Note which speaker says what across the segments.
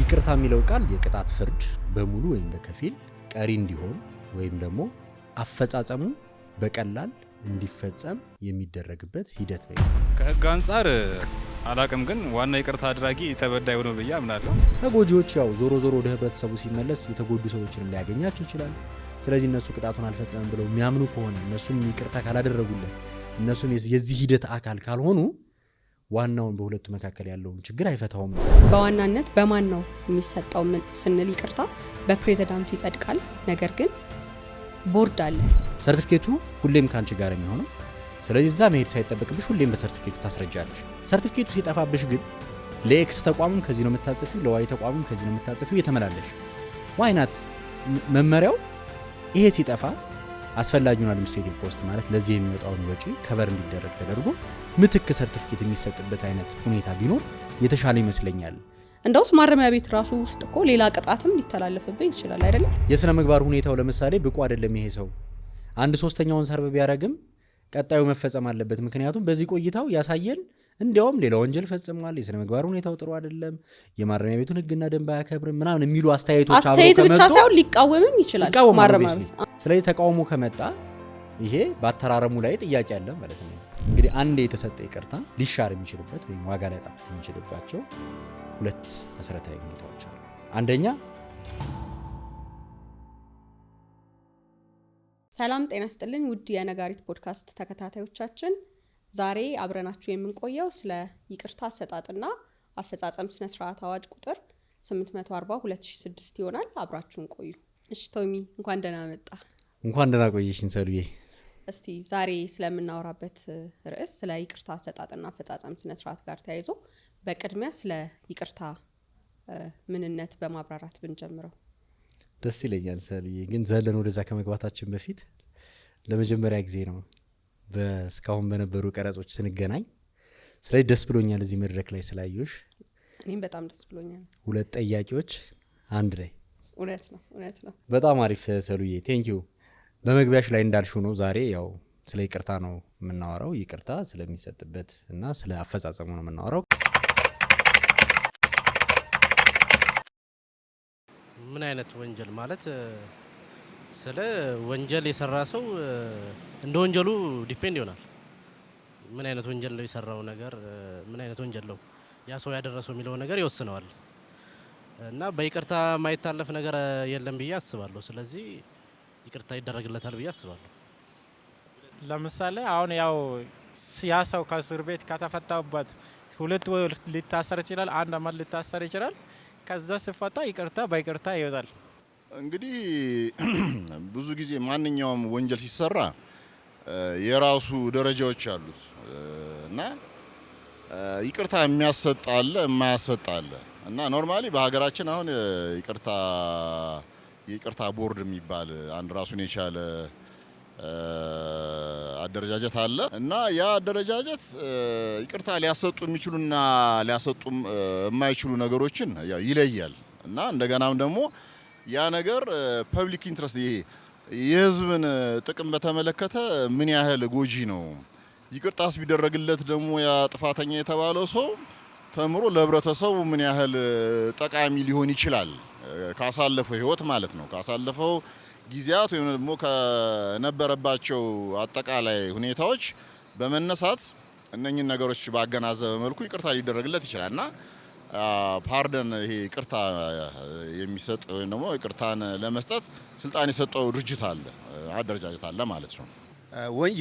Speaker 1: ይቅርታ የሚለው ቃል የቅጣት ፍርድ በሙሉ ወይም በከፊል ቀሪ እንዲሆን ወይም ደግሞ አፈጻጸሙ በቀላል እንዲፈጸም የሚደረግበት ሂደት ነው።
Speaker 2: ከህግ አንፃር አላቅም፣ ግን ዋና ይቅርታ አድራጊ ተበዳይ ነው ብዬ አምናለሁ።
Speaker 1: ተጎጂዎች ያው ዞሮ ወደ ህብረተሰቡ ሲመለስ የተጎዱ ሰዎችንም ሊያገኛቸው ይችላል። ስለዚህ እነሱ ቅጣቱን አልፈጸመም ብለው የሚያምኑ ከሆነ እነሱም ይቅርታ ካላደረጉለት እነሱም የዚህ ሂደት አካል ካልሆኑ ዋናውን በሁለቱ መካከል ያለውን ችግር አይፈታውም።
Speaker 3: በዋናነት በማን ነው የሚሰጠው ስንል ይቅርታ በፕሬዝዳንቱ ይጸድቃል። ነገር ግን ቦርድ አለ።
Speaker 1: ሰርቲፊኬቱ ሁሌም ካንቺ ጋር የሚሆነው ስለዚህ እዛ መሄድ ሳይጠበቅብሽ ሁሌም በሰርቲፊኬቱ ታስረጃለሽ። ሰርቲፊኬቱ ሲጠፋብሽ ግን ለኤክስ ተቋምም ከዚህ ነው የምታጽፊው፣ ለዋይ ተቋምም ከዚህ ነው የምታጽፊው እየተመላለሽ ዋይናት መመሪያው ይሄ ሲጠፋ አስፈላጊውን አድሚኒስትሬቲቭ ኮስት ማለት ለዚህ የሚወጣውን ወጪ ከቨር እንዲደረግ ተደርጎ ምትክ ሰርቲፊኬት የሚሰጥበት አይነት ሁኔታ ቢኖር የተሻለ ይመስለኛል።
Speaker 3: እንደውስ ማረሚያ ቤት ራሱ ውስጥ እኮ ሌላ ቅጣትም ሊተላለፍብኝ ይችላል አይደለም?
Speaker 1: የሥነ ምግባር ሁኔታው ለምሳሌ ብቁ አይደለም ይሄ ሰው 1/3ኛውን ሰርቭ ቢያረግም ቀጣዩ መፈጸም አለበት። ምክንያቱም በዚህ ቆይታው ያሳየን እንዲያውም ሌላ ወንጀል ፈጽሟል፣ የሥነ ምግባር ሁኔታው ጥሩ አይደለም፣ የማረሚያ ቤቱን ሕግና ደንብ አያከብርም ምናምን የሚሉ አስተያየቶች
Speaker 3: ብቻ ሳይሆን ሊቃወምም ይችላል ማረሚያ ቤት።
Speaker 1: ስለዚህ ተቃውሞ ከመጣ ይሄ በአተራረሙ ላይ ጥያቄ አለ ማለት ነው። እንግዲህ አንድ የተሰጠ ይቅርታ ሊሻር የሚችልበት ወይም ዋጋ ሊያጣበት የሚችልባቸው ሁለት መሰረታዊ ሁኔታዎች አሉ። አንደኛ
Speaker 3: ሰላም ጤና ይስጥልኝ ውድ የነጋሪት ፖድካስት ተከታታዮቻችን፣ ዛሬ አብረናችሁ የምንቆየው ስለ ይቅርታ አሰጣጥና አፈጻጸም ስነ ስርዓት አዋጅ ቁጥር 840/2006 ይሆናል። አብራችሁን ቆዩ። እሺ ቶሚ እንኳን ደህና መጣ።
Speaker 1: እንኳን ደህና ቆየሽኝ ሰሉዬ።
Speaker 3: እስቲ ዛሬ ስለምናወራበት ርዕስ ስለ ይቅርታ አሰጣጥና አፈጻጸም ስነ ስርዓት ጋር ተያይዞ በቅድሚያ ስለ ይቅርታ ምንነት በማብራራት ብንጀምረው
Speaker 1: ደስ ይለኛል ሰሉዬ። ግን ዘለን ወደዛ ከመግባታችን በፊት ለመጀመሪያ ጊዜ ነው በስካሁን በነበሩ ቀረጾች ስንገናኝ። ስለዚህ ደስ ብሎኛል እዚህ መድረክ ላይ ስላየሁሽ።
Speaker 3: እኔም በጣም ደስ ብሎኛል።
Speaker 1: ሁለት ጥያቄዎች አንድ ላይ።
Speaker 3: እውነት ነው። በጣም
Speaker 1: አሪፍ ሰሉዬ፣ ቴንኪዩ። በመግቢያሽ ላይ እንዳልሽው ነው ዛሬ ያው ስለ ይቅርታ ነው የምናወራው። ይቅርታ ስለሚሰጥበት እና ስለ አፈጻጸሙ ነው የምናወራው።
Speaker 4: ምን አይነት ወንጀል ማለት ስለ ወንጀል የሰራ ሰው እንደ ወንጀሉ ዲፔንድ ይሆናል። ምን አይነት ወንጀል ነው የሰራው ነገር፣ ምን አይነት ወንጀል ነው ያ ሰው ያደረሰው የሚለው ነገር ይወስነዋል። እና በይቅርታ ማይታለፍ ነገር የለም ብዬ አስባለሁ። ስለዚህ ይቅርታ ይደረግለታል ብዬ አስባለሁ።
Speaker 5: ለምሳሌ አሁን ያው ያ ሰው ከእስር ቤት ከተፈታበት 2 ወር ሊታሰር ይችላል፣ 1 አመት ሊታሰር ይችላል። ከዛ ሲፈታ ይቅርታ በይቅርታ ይወጣል።
Speaker 6: እንግዲህ ብዙ ጊዜ ማንኛውም ወንጀል ሲሰራ የራሱ ደረጃዎች አሉት እና ይቅርታ የሚያሰጥ አለ፣ የማያሰጥ አለ እና ኖርማሊ በሀገራችን አሁን የይቅርታ ቦርድ የሚባል አንድ ራሱን የቻለ አደረጃጀት አለ እና ያ አደረጃጀት ይቅርታ ሊያሰጡ የሚችሉና ሊያሰጡ የማይችሉ ነገሮችን ያው ይለያል እና እንደገናም ደግሞ ያ ነገር ፐብሊክ ኢንትረስት የህዝብን ጥቅም በተመለከተ ምን ያህል ጎጂ ነው፣ ይቅርታስ ቢደረግለት ደግሞ ያ ጥፋተኛ የተባለው ሰው ተምሮ ለህብረተሰቡ ምን ያህል ጠቃሚ ሊሆን ይችላል ካሳለፈው ህይወት ማለት ነው፣ ካሳለፈው ጊዜያት ወይም ደግሞ ከነበረባቸው አጠቃላይ ሁኔታዎች በመነሳት እነኚህን ነገሮች ባገናዘበ መልኩ ይቅርታ ሊደረግለት ይችላልና ፓርደን ይሄ ይቅርታ የሚሰጥ ወይም ደግሞ ይቅርታን ለመስጠት ስልጣን የሰጠው ድርጅት አለ፣ አደረጃጀት አለ ማለት ነው።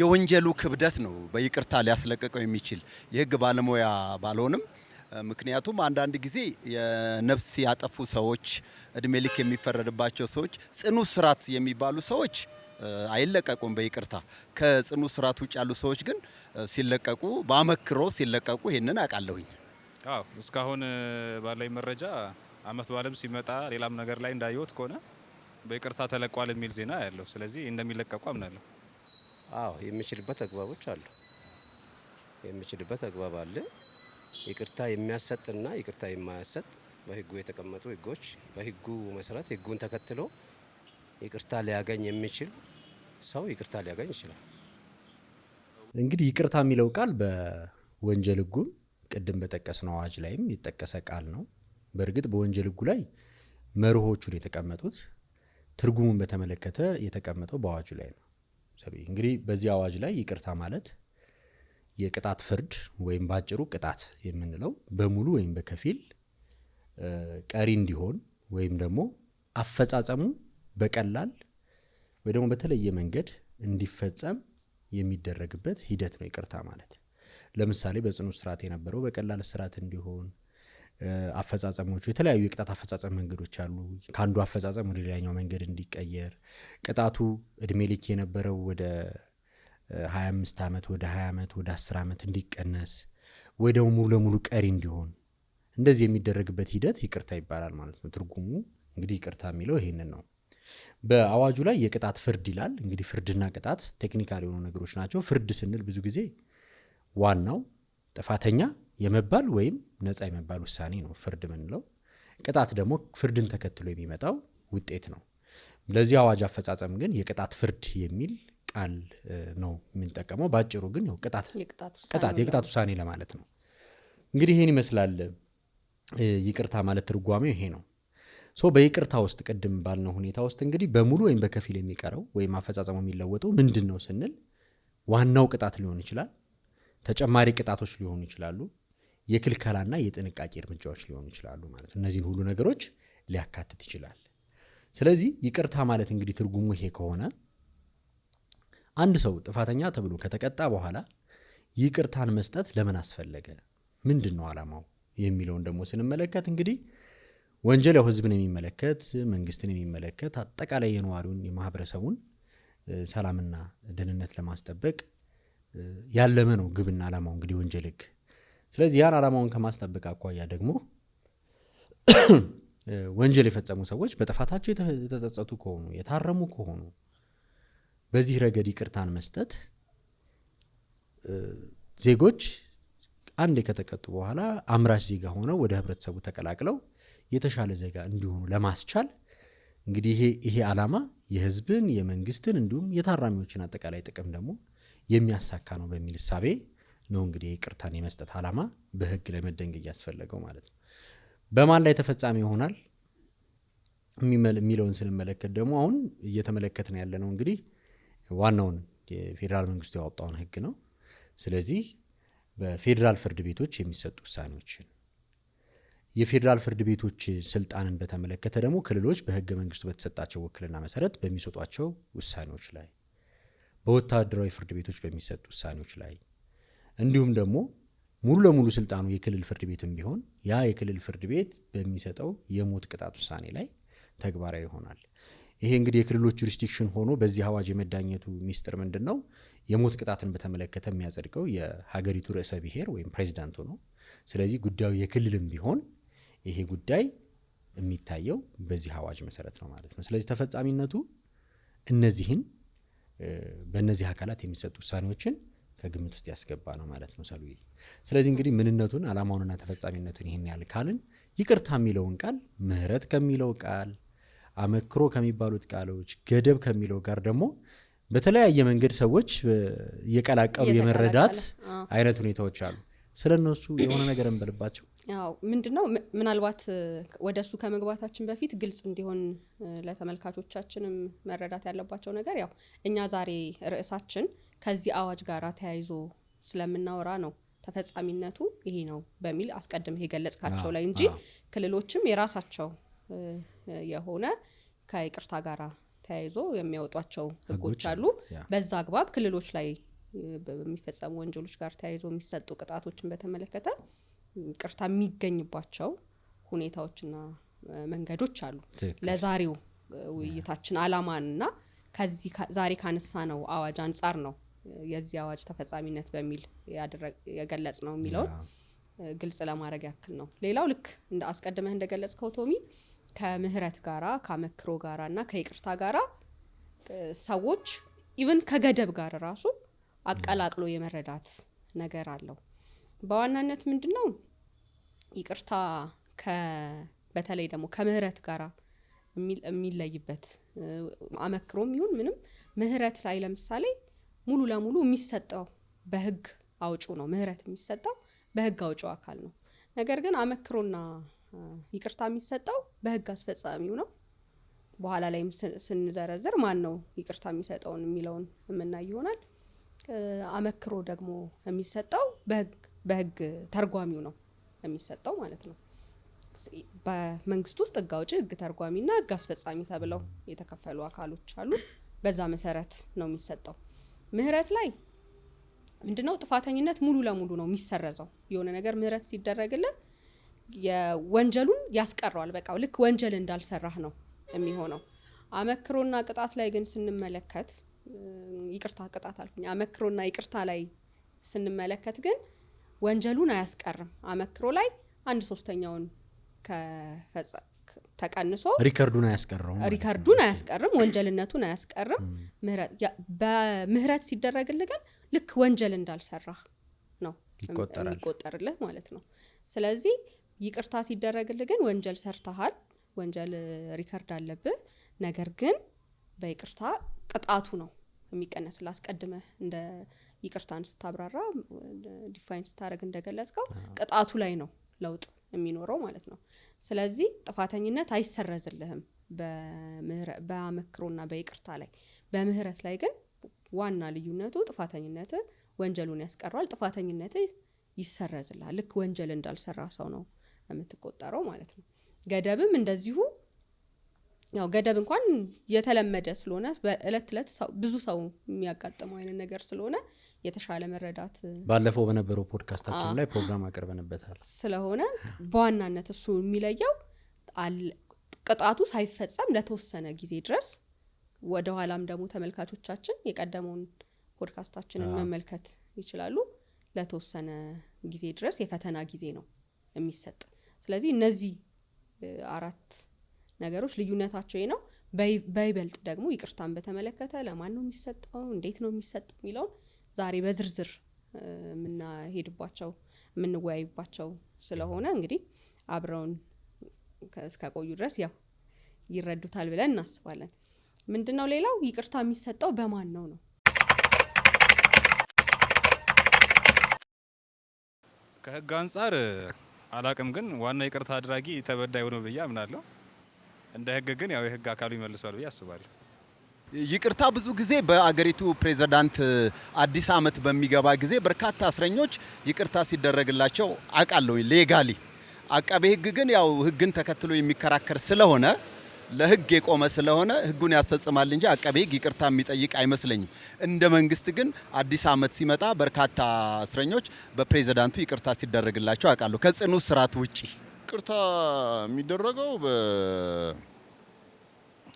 Speaker 7: የወንጀሉ ክብደት ነው በይቅርታ ሊያስለቀቀው የሚችል የህግ ባለሙያ ባልሆንም፣ ምክንያቱም አንዳንድ ጊዜ የነፍስ ያጠፉ ሰዎች፣ እድሜ ልክ የሚፈረድባቸው ሰዎች፣ ጽኑ እስራት የሚባሉ ሰዎች አይለቀቁም በይቅርታ። ከጽኑ እስራት ውጭ ያሉ ሰዎች ግን ሲለቀቁ በአመክሮ ሲለቀቁ ይሄንን አውቃለሁኝ።
Speaker 2: አዎ እስካሁን ባለኝ መረጃ አመት በዓለም ሲመጣ ሌላም ነገር ላይ እንዳየሁት ከሆነ በይቅርታ ተለቋል የሚል ዜና ያለው። ስለዚህ እንደሚለቀቁ አምናለሁ።
Speaker 4: አዎ የሚችልበት አግባቦች አሉ። የሚችልበት አግባብ አለ። ይቅርታ የሚያሰጥና ይቅርታ የማያሰጥ በህጉ የተቀመጡ ህጎች፣ በህጉ መሰረት ህጉን ተከትሎ ይቅርታ ሊያገኝ የሚችል ሰው ይቅርታ ሊያገኝ ይችላል።
Speaker 1: እንግዲህ ይቅርታ የሚለው ቃል በወንጀል ህጉም ቅድም በጠቀስነው አዋጅ ላይም የተጠቀሰ ቃል ነው። በእርግጥ በወንጀል ህጉ ላይ መርሆቹን የተቀመጡት ትርጉሙን በተመለከተ የተቀመጠው በአዋጁ ላይ ነው። እንግዲህ በዚህ አዋጅ ላይ ይቅርታ ማለት የቅጣት ፍርድ ወይም ባጭሩ ቅጣት የምንለው በሙሉ ወይም በከፊል ቀሪ እንዲሆን ወይም ደግሞ አፈጻጸሙ በቀላል ወይ ደግሞ በተለየ መንገድ እንዲፈጸም የሚደረግበት ሂደት ነው ይቅርታ ማለት። ለምሳሌ በጽኑ እስራት የነበረው በቀላል እስራት እንዲሆን አፈጻጸሞቹ የተለያዩ የቅጣት አፈጻጸም መንገዶች አሉ። ካንዱ አፈጻጸም ወደ ሌላኛው መንገድ እንዲቀየር ቅጣቱ እድሜ ልክ የነበረው ወደ 25 ዓመት ወደ 20 ዓመት ወደ 10 ዓመት እንዲቀነስ ወይ ደግሞ ሙሉ ለሙሉ ቀሪ እንዲሆን እንደዚህ የሚደረግበት ሂደት ይቅርታ ይባላል ማለት ነው። ትርጉሙ እንግዲህ ይቅርታ የሚለው ይሄንን ነው። በአዋጁ ላይ የቅጣት ፍርድ ይላል። እንግዲህ ፍርድና ቅጣት ቴክኒካል የሆኑ ነገሮች ናቸው። ፍርድ ስንል ብዙ ጊዜ ዋናው ጥፋተኛ የመባል ወይም ነፃ የመባል ውሳኔ ነው ፍርድ ምንለው። ቅጣት ደግሞ ፍርድን ተከትሎ የሚመጣው ውጤት ነው። ለዚህ አዋጅ አፈጻጸም ግን የቅጣት ፍርድ የሚል ቃል ነው የምንጠቀመው። ባጭሩ ግን ያው የቅጣት ውሳኔ ለማለት ነው። እንግዲህ ይሄን ይመስላል ይቅርታ ማለት ትርጓሜው ይሄ ነው። በይቅርታ ውስጥ ቅድም ባልነው ሁኔታ ውስጥ እንግዲህ በሙሉ ወይም በከፊል የሚቀረው ወይም አፈጻጸሙ የሚለወጠው ምንድነው ስንል ዋናው ቅጣት ሊሆን ይችላል፣ ተጨማሪ ቅጣቶች ሊሆኑ ይችላሉ፣ የክልከላና የጥንቃቄ እርምጃዎች ሊሆኑ ይችላሉ ማለት ነው። እነዚህን ሁሉ ነገሮች ሊያካትት ይችላል። ስለዚህ ይቅርታ ማለት እንግዲህ ትርጉሙ ይሄ ከሆነ አንድ ሰው ጥፋተኛ ተብሎ ከተቀጣ በኋላ ይቅርታን መስጠት ለምን አስፈለገ፣ ምንድነው ዓላማው የሚለውን ደግሞ ስንመለከት እንግዲህ ወንጀል ያው ህዝብን የሚመለከት መንግስትን የሚመለከት አጠቃላይ የነዋሪውን የማህበረሰቡን ሰላምና ደህንነት ለማስጠበቅ ያለመ ነው ግብና ዓላማው እንግዲህ ወንጀል ህግ። ስለዚህ ያን ዓላማውን ከማስጠበቅ አኳያ ደግሞ ወንጀል የፈጸሙ ሰዎች በጥፋታቸው የተጸጸቱ ከሆኑ የታረሙ ከሆኑ በዚህ ረገድ ይቅርታን መስጠት ዜጎች አንዴ ከተቀጡ በኋላ አምራች ዜጋ ሆነው ወደ ህብረተሰቡ ተቀላቅለው የተሻለ ዜጋ እንዲሆኑ ለማስቻል እንግዲህ ይሄ ዓላማ የህዝብን የመንግስትን እንዲሁም የታራሚዎችን አጠቃላይ ጥቅም ደግሞ የሚያሳካ ነው በሚል እሳቤ ነው እንግዲህ ይቅርታን የመስጠት ዓላማ በህግ ላይ መደንገግ ያስፈልገው ማለት ነው። በማን ላይ ተፈጻሚ ይሆናል የሚለውን ስንመለከት ደግሞ አሁን እየተመለከትን ያለነው እንግዲህ ዋናውን የፌዴራል መንግስቱ ያወጣውን ህግ ነው። ስለዚህ በፌዴራል ፍርድ ቤቶች የሚሰጡ ውሳኔዎችን የፌዴራል ፍርድ ቤቶች ስልጣንን በተመለከተ ደግሞ ክልሎች በህገ መንግስቱ በተሰጣቸው ውክልና መሰረት በሚሰጧቸው ውሳኔዎች ላይ በወታደራዊ ፍርድ ቤቶች በሚሰጡ ውሳኔዎች ላይ እንዲሁም ደግሞ ሙሉ ለሙሉ ስልጣኑ የክልል ፍርድ ቤትም ቢሆን ያ የክልል ፍርድ ቤት በሚሰጠው የሞት ቅጣት ውሳኔ ላይ ተግባራዊ ይሆናል። ይሄ እንግዲህ የክልሎች ጁሪስዲክሽን ሆኖ በዚህ አዋጅ የመዳኘቱ ሚስጥር ምንድነው? የሞት ቅጣትን በተመለከተ የሚያጸድቀው የሀገሪቱ ርዕሰ ብሔር ወይም ፕሬዚዳንቱ ነው። ስለዚህ ጉዳዩ የክልልም ቢሆን ይሄ ጉዳይ የሚታየው በዚህ አዋጅ መሰረት ነው ማለት ነው። ስለዚህ ተፈጻሚነቱ እነዚህን በእነዚህ አካላት የሚሰጡ ውሳኔዎችን ከግምት ውስጥ ያስገባ ነው ማለት ነው ሰሉይ። ስለዚህ እንግዲህ ምንነቱን ዓላማውንና ተፈጻሚነቱን ይሄን ያህል ካልን ይቅርታ የሚለውን ቃል ምህረት ከሚለው ቃል አመክሮ ከሚባሉት ቃሎች ገደብ ከሚለው ጋር ደግሞ በተለያየ መንገድ ሰዎች እየቀላቀሉ የመረዳት አይነት ሁኔታዎች አሉ። ስለነሱ የሆነ ነገር እንበልባቸው።
Speaker 3: ያው ምንድነው ምናልባት ወደሱ ከመግባታችን በፊት ግልጽ እንዲሆን ለተመልካቾቻችንም መረዳት ያለባቸው ነገር ያው እኛ ዛሬ ርዕሳችን ከዚህ አዋጅ ጋር ተያይዞ ስለምናወራ ነው ተፈጻሚነቱ ይሄ ነው በሚል አስቀድመህ የገለጽካቸው ላይ እንጂ ክልሎችም የራሳቸው የሆነ ከይቅርታ ጋር ተያይዞ የሚያወጧቸው ህጎች አሉ። በዛ አግባብ ክልሎች ላይ በሚፈጸሙ ወንጀሎች ጋር ተያይዞ የሚሰጡ ቅጣቶችን በተመለከተ ይቅርታ የሚገኝባቸው ሁኔታዎችና መንገዶች አሉ። ለዛሬው ውይይታችን ዓላማና ከዚህ ዛሬ ካነሳ ነው አዋጅ አንጻር ነው የዚህ አዋጅ ተፈጻሚነት በሚል የገለጽ ነው የሚለውን ግልጽ ለማድረግ ያክል ነው። ሌላው ልክ እንደ አስቀድመህ እንደገለጽከው ቶሚ ከምህረት ጋራ ከመክሮ ጋራና ከይቅርታ ጋራ ሰዎች ኢቭን ከገደብ ጋር ራሱ አቀላቅሎ የመረዳት ነገር አለው። በዋናነት ምንድነው ይቅርታ በተለይ ደግሞ ከምህረት ጋራ የሚለይበት አመክሮም ይሁን ምንም ምህረት ላይ ለምሳሌ ሙሉ ለሙሉ የሚሰጠው በህግ አውጪው ነው። ምህረት የሚሰጠው በህግ አውጪው አካል ነው። ነገር ግን አመክሮና ይቅርታ የሚሰጠው በህግ አስፈጻሚው ነው። በኋላ ላይም ስንዘረዝር ማን ነው ይቅርታ የሚሰጠውን የሚለውን የምናይ ይሆናል። አመክሮ ደግሞ የሚሰጠው በህግ ተርጓሚው ነው የሚሰጠው ማለት ነው። በመንግስት ውስጥ ህግ አውጪ፣ ህግ ተርጓሚና ህግ አስፈጻሚ ተብለው የተከፈሉ አካሎች አሉ። በዛ መሰረት ነው የሚሰጠው። ምህረት ላይ ምንድነው ጥፋተኝነት ሙሉ ለሙሉ ነው የሚሰረዘው። የሆነ ነገር ምህረት ሲደረግልህ የወንጀሉን ያስቀረዋል። በቃ ልክ ወንጀል እንዳልሰራህ ነው የሚሆነው። አመክሮና ቅጣት ላይ ግን ስንመለከት ይቅርታ ቅጣት አልኩኝ። አመክሮና ይቅርታ ላይ ስንመለከት ግን ወንጀሉን አያስቀርም። አመክሮ ላይ 1/3ኛውን ተቀንሶ ሪከርዱን አያስቀርም፣ ወንጀልነቱን አያስቀርም። በምህረት ሲደረግልህ ግን ልክ ወንጀል እንዳልሰራህ ነው የሚቆጠርልህ ማለት ነው። ስለዚህ ይቅርታ ሲደረግልህ ግን ወንጀል ሰርተሃል፣ ወንጀል ሪከርድ አለብህ። ነገር ግን በይቅርታ ቅጣቱ ነው የሚቀነስልህ። አስቀድመህ እንደ ይቅርታን ስታብራራ ዲፋይን ስታደርግ እንደገለጽከው ቅጣቱ ላይ ነው ለውጥ የሚኖረው ማለት ነው። ስለዚህ ጥፋተኝነት አይሰረዝልህም በአመክሮና በይቅርታ ላይ። በምህረት ላይ ግን ዋና ልዩነቱ ጥፋተኝነት ወንጀሉን ያስቀረዋል፣ ጥፋተኝነት ይሰረዝልሃል። ልክ ወንጀል እንዳልሰራ ሰው ነው የምትቆጠረው ማለት ነው። ገደብም እንደዚሁ ያው ገደብ እንኳን የተለመደ ስለሆነ በእለት እለት ብዙ ሰው የሚያጋጥመው አይነት ነገር ስለሆነ የተሻለ መረዳት
Speaker 1: ባለፈው በነበረው ፖድካስታችን ላይ ፕሮግራም አቀርበንበታል።
Speaker 3: ስለሆነ በዋናነት እሱ የሚለየው ቅጣቱ ሳይፈጸም ለተወሰነ ጊዜ ድረስ ወደ ኋላም ደግሞ ተመልካቾቻችን የቀደመውን ፖድካስታችንን መመልከት ይችላሉ። ለተወሰነ ጊዜ ድረስ የፈተና ጊዜ ነው የሚሰጥ። ስለዚህ እነዚህ 4 ነገሮች ልዩነታቸው ነው። በይበልጥ ደግሞ ይቅርታን በተመለከተ ለማን ነው የሚሰጠው፣ እንዴት ነው የሚሰጠው የሚለውን ዛሬ በዝርዝር የምንወያይባቸው ስለሆነ እንግዲህ አብረውን እስከቆዩ ድረስ ያው ይረዱታል ብለን እናስባለን። ምንድነው ሌላው ይቅርታ የሚሰጠው በማን ነው?
Speaker 2: ከህግ አንጻር አላቅም፣ ግን ዋና ይቅርታ አድራጊ ተበዳይ ነው ብዬ አምናለሁ። እንደ ህግ ግን ያው የህግ አካሉ ይመልሷል ብዬ አስባለሁ።
Speaker 7: ይቅርታ ብዙ ጊዜ በአገሪቱ ፕሬዝዳንት አዲስ አመት በሚገባ ጊዜ በርካታ እስረኞች ይቅርታ ሲደረግላቸው አውቃለሁ ሌጋሊ። አቃቤ ህግ ግን ያው ህግን ተከትሎ የሚከራከር ስለሆነ ለህግ የቆመ ስለሆነ ህጉን ያስፈጽማል እንጂ አቃቤ ህግ ይቅርታ የሚጠይቅ አይመስለኝም። እንደ መንግስት ግን አዲስ አመት ሲመጣ በርካታ እስረኞች በፕሬዝዳንቱ ይቅርታ ሲደረግላቸው አውቃለሁ ከጽኑ እስራት ውጪ።
Speaker 6: ይቅርታ የሚደረገው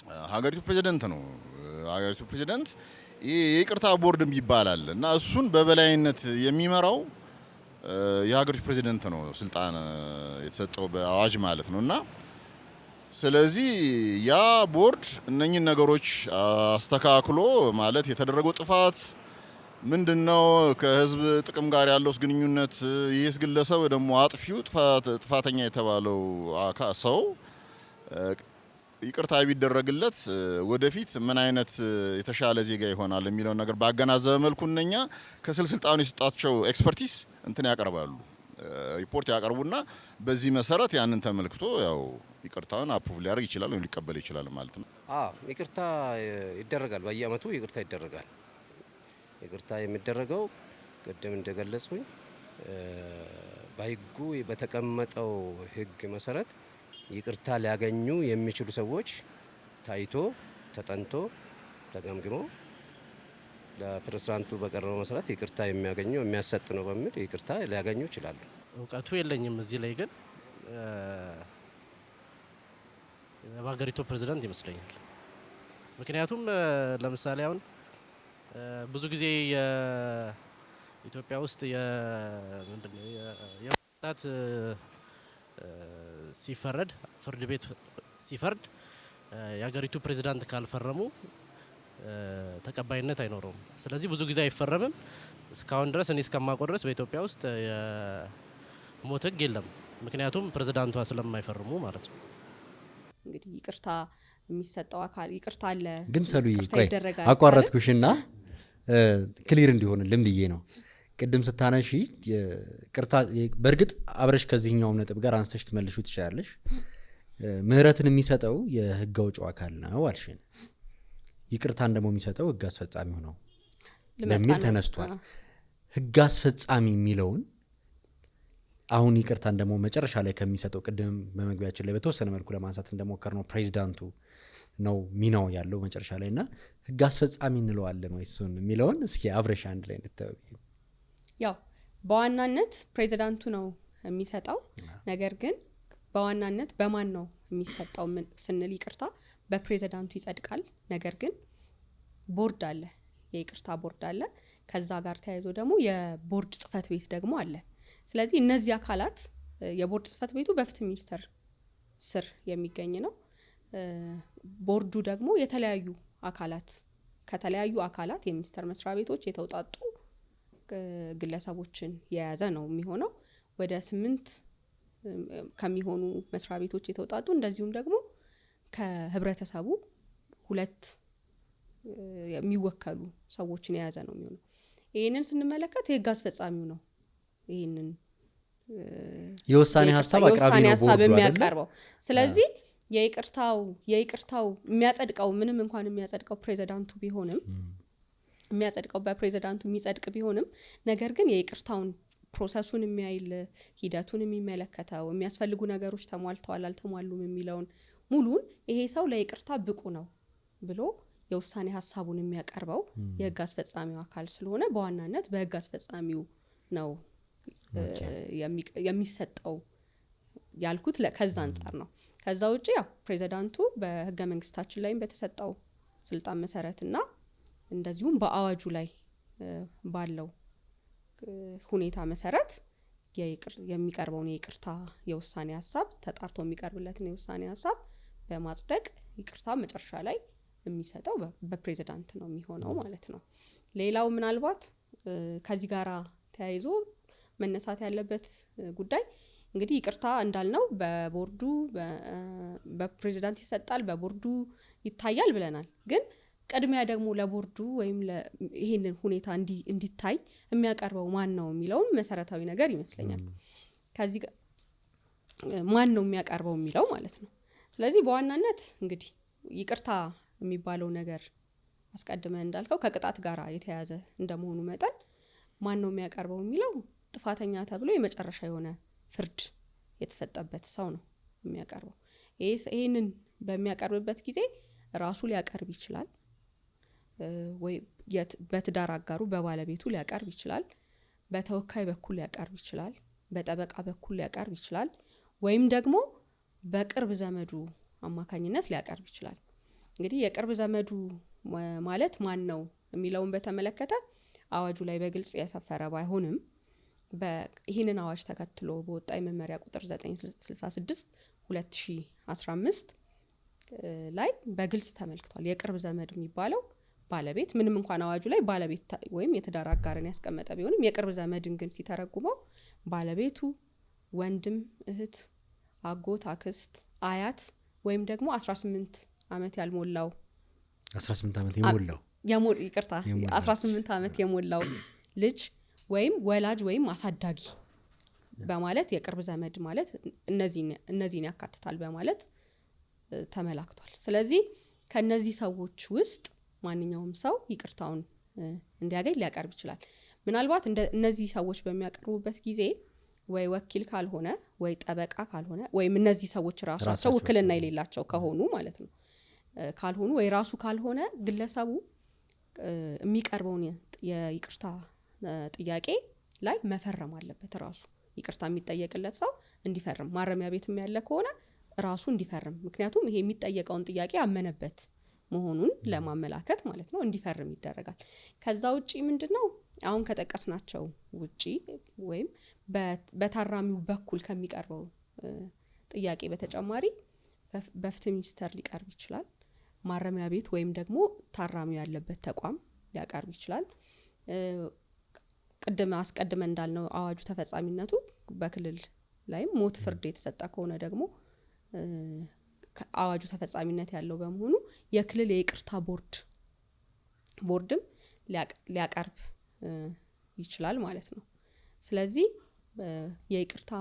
Speaker 6: በሀገሪቱ ፕሬዝዳንት ነው። ሀገሪቱ ፕሬዝዳንት የይቅርታ ቦርድ ይባላል እና እሱን በበላይነት የሚመራው የሀገሪቱ ፕሬዝዳንት ነው፣ ስልጣን የተሰጠው በአዋጅ ማለት ነው። እና ስለዚህ ያ ቦርድ እነኚህን ነገሮች አስተካክሎ ማለት የተደረገው ጥፋት ምንድነው፣ ከህዝብ ጥቅም ጋር ያለው ግንኙነት፣ ይህስ ግለሰብ ደግሞ አጥፊው ጥፋተኛ የተባለው ሰው ይቅርታ ቢደረግለት ወደፊት ምን አይነት የተሻለ ዜጋ ይሆናል የሚለው ነገር ባገናዘበ መልኩ እነኛ ከስልጣኑ የሰጣቸው ኤክስፐርቲስ እንትን ያቀርባሉ፣ ሪፖርት ያቀርቡና በዚህ መሰረት ያንን ተመልክቶ ያው ይቅርታውን አፕሩቭ ሊያደርግ ይችላል ወይ ሊቀበል ይችላል ማለት ነው።
Speaker 8: ይቅርታ ይደረጋል፣ በየአመቱ ይቅርታ ይደረጋል። ይቅርታ የሚደረገው ቅድም እንደገለጽኩኝ በህጉ በተቀመጠው ህግ መሰረት ይቅርታ ሊያገኙ የሚችሉ ሰዎች ታይቶ ተጠንቶ ተገምግሞ ለፕሬዝዳንቱ በቀረበው መሰረት ይቅርታ የሚያገኘው የሚያሰጥ ነው በሚል ይቅርታ ሊያገኙ ይችላሉ።
Speaker 4: እውቀቱ የለኝም እዚህ ላይ ግን በሀገሪቱ ፕሬዝዳንት ይመስለኛል። ምክንያቱም ለምሳሌ አሁን ብዙ ጊዜ የኢትዮጵያ ውስጥ የወጣት ሲፈረድ ፍርድ ቤት ሲፈርድ የሀገሪቱ ፕሬዝዳንት ካልፈረሙ ተቀባይነት አይኖረውም። ስለዚህ ብዙ ጊዜ አይፈረምም። እስካሁን ድረስ እኔ እስከማውቀው ድረስ በኢትዮጵያ ውስጥ የሞት ህግ የለም። ምክንያቱም ፕሬዝዳንቷ ስለማይፈርሙ ማለት ነው።
Speaker 3: እንግዲህ ይቅርታ የሚሰጠው አካል ይቅርታ አለ።
Speaker 1: ግን ሰሉይ ቆይ አቋረጥኩሽና ክሊር እንዲሆንልን ብዬ ነው። ቅድም ስታነሺ ቅርታ በእርግጥ አብረሽ ከዚህኛው ነጥብ ጋር አንስተሽ ትመልሹ ትችላለሽ። ምህረትን የሚሰጠው የህግ አውጪው አካል ነው አልሽን። ይቅርታን ደግሞ የሚሰጠው ህግ አስፈጻሚው ነው በሚል ተነስቷል። ህግ አስፈጻሚ የሚለውን አሁን ይቅርታን ደግሞ መጨረሻ ላይ ከሚሰጠው ቅድም በመግቢያችን ላይ በተወሰነ መልኩ ለማንሳት እንደሞከር ነው ፕሬዚዳንቱ ነው ሚናው ያለው መጨረሻ ላይ እና ህግ አስፈጻሚ እንለዋለን ወይ እሱን የሚለውን እስኪ አብረሽ አንድ ላይ እንድታዩ።
Speaker 3: ያው በዋናነት ፕሬዚዳንቱ ነው የሚሰጠው። ነገር ግን በዋናነት በማን ነው የሚሰጠው ስንል ይቅርታ በፕሬዚዳንቱ ይጸድቃል። ነገር ግን ቦርድ አለ፣ የይቅርታ ቦርድ አለ። ከዛ ጋር ተያይዞ ደግሞ የቦርድ ጽህፈት ቤት ደግሞ አለ። ስለዚህ እነዚህ አካላት የቦርድ ጽህፈት ቤቱ በፍትህ ሚኒስቴር ስር የሚገኝ ነው። ቦርዱ ደግሞ የተለያዩ አካላት ከተለያዩ አካላት የሚኒስቴር መስሪያ ቤቶች የተውጣጡ ግለሰቦችን የያዘ ነው የሚሆነው። ወደ 8 ከሚሆኑ መስሪያ ቤቶች የተውጣጡ እንደዚሁም ደግሞ ከህብረተሰቡ 2 የሚወከሉ ሰዎችን የያዘ ነው የሚሆነው። ይሄንን ስንመለከት የህግ አስፈጻሚው ነው ይሄንን
Speaker 1: የውሳኔ ሀሳብ አቅራቢ ነው ቦርዱ
Speaker 3: የሚያቀርበው። ስለዚህ የይቅርታው የሚያጸድቀው ምንም እንኳን የሚያጸድቀው ፕሬዚዳንቱ ቢሆንም የሚያጸድቀው በፕሬዚዳንቱ የሚጸድቅ ቢሆንም ነገር ግን የይቅርታውን ፕሮሰሱን የሚያይል ሂደቱን የሚመለከተው የሚያስፈልጉ ነገሮች ተሟልተዋል አልተሟሉም የሚለውን ሙሉን ይሄ ሰው ለይቅርታ ብቁ ነው ብሎ የውሳኔ ሀሳቡን የሚያቀርበው የህግ አስፈጻሚው አካል ስለሆነ በዋናነት በህግ አስፈጻሚው ነው የሚሰጠው ያልኩት ከዛ አንፃር ነው። ከዛ ውጪ ያው ፕሬዚዳንቱ በህገ መንግስታችን ላይ በተሰጠው ስልጣን መሰረትና እንደዚሁም በአዋጁ ላይ ባለው ሁኔታ መሰረት የሚቀርበውን የይቅርታ የውሳኔ ሀሳብ ተጣርቶ የሚቀርብለትን የውሳኔ ሀሳብ በማጽደቅ ይቅርታ መጨረሻ ላይ የሚሰጠው በፕሬዚዳንት ነው የሚሆነው ማለት ነው። ሌላው ምናልባት ከዚህ ጋራ ተያይዞ መነሳት ያለበት ጉዳይ እንግዲህ ይቅርታ እንዳልነው በቦርዱ በፕሬዚዳንት ይሰጣል፣ በቦርዱ ይታያል ብለናል። ግን ቅድሚያ ደግሞ ለቦርዱ ወይም ይሄንን ሁኔታ እንዲታይ የሚያቀርበው ማን ነው የሚለውን መሰረታዊ ነገር ይመስለኛል። ከዚህ ማን ነው የሚያቀርበው የሚለው ማለት ነው። ስለዚህ በዋናነት እንግዲህ ይቅርታ የሚባለው ነገር አስቀድመን እንዳልከው ከቅጣት ጋር የተያያዘ እንደመሆኑ መጠን ማን ነው የሚያቀርበው የሚለው ጥፋተኛ ተብሎ የመጨረሻ የሆነ ፍርድ የተሰጠበት ሰው ነው የሚያቀርበው። ይሄንን በሚያቀርብበት ጊዜ ራሱ ሊያቀርብ ይችላል ወይ በትዳር አጋሩ በባለቤቱ ሊያቀርብ ይችላል፣ በተወካይ በኩል ሊያቀርብ ይችላል፣ በጠበቃ በኩል ሊያቀርብ ይችላል፣ ወይም ደግሞ በቅርብ ዘመዱ አማካኝነት ሊያቀርብ ይችላል። እንግዲህ የቅርብ ዘመዱ ማለት ማን ነው የሚለውን በተመለከተ አዋጁ ላይ በግልጽ የሰፈረ ባይሆንም ይህንን አዋጅ ተከትሎ በወጣ የመመሪያ ቁጥር 966 2015 ላይ በግልጽ ተመልክቷል። የቅርብ ዘመድ የሚባለው ባለቤት ምንም እንኳን አዋጁ ላይ ባለቤት ወይም የትዳር አጋርን ያስቀመጠ ቢሆንም የቅርብ ዘመድን ግን ሲተረጉመው ባለቤቱ፣ ወንድም፣ እህት፣ አጎት፣ አክስት፣ አያት ወይም ደግሞ 18 ዓመት ያልሞላው
Speaker 1: 18 ዓመት የሞላው
Speaker 3: ይቅርታ 18 ዓመት የሞላው ልጅ ወይም ወላጅ ወይም አሳዳጊ በማለት የቅርብ ዘመድ ማለት እነዚህን ያካትታል በማለት ተመላክቷል። ስለዚህ ከነዚህ ሰዎች ውስጥ ማንኛውም ሰው ይቅርታውን እንዲያገኝ ሊያቀርብ ይችላል። ምናልባት እነዚህ ሰዎች በሚያቀርቡበት ጊዜ ወይ ወኪል ካልሆነ ወይ ጠበቃ ካልሆነ ወይም እነዚህ ሰዎች ራሳቸው ውክልና የሌላቸው ከሆኑ ማለት ነው ካልሆኑ ወይ ራሱ ካልሆነ ግለሰቡ የሚቀርበውን የይቅርታ ጥያቄ ላይ መፈረም አለበት። ራሱ ይቅርታ የሚጠየቅለት ሰው እንዲፈርም፣ ማረሚያ ቤትም ያለ ከሆነ ራሱ እንዲፈርም፣ ምክንያቱም ይሄ የሚጠየቀውን ጥያቄ ያመነበት መሆኑን ለማመላከት ማለት ነው እንዲፈርም ይደረጋል። ከዛ ውጪ ምንድነው አሁን ከጠቀስናቸው ውጪ ወይም በታራሚው በኩል ከሚቀርበው ጥያቄ በተጨማሪ በፍትህ ሚኒስቴር ሊቀርብ ይችላል። ማረሚያ ቤት ወይም ደግሞ ታራሚው ያለበት ተቋም ሊያቀርብ ይችላል። አስቀድመን እንዳልነው አዋጁ ተፈጻሚነቱ በክልል ላይም ሞት ፍርድ የተሰጠ ከሆነ ደግሞ አዋጁ ተፈጻሚነት ያለው በመሆኑ የክልል የይቅርታ ቦርድም ሊያቀርብ ይችላል ማለት ነው። ስለዚህ የይቅርታ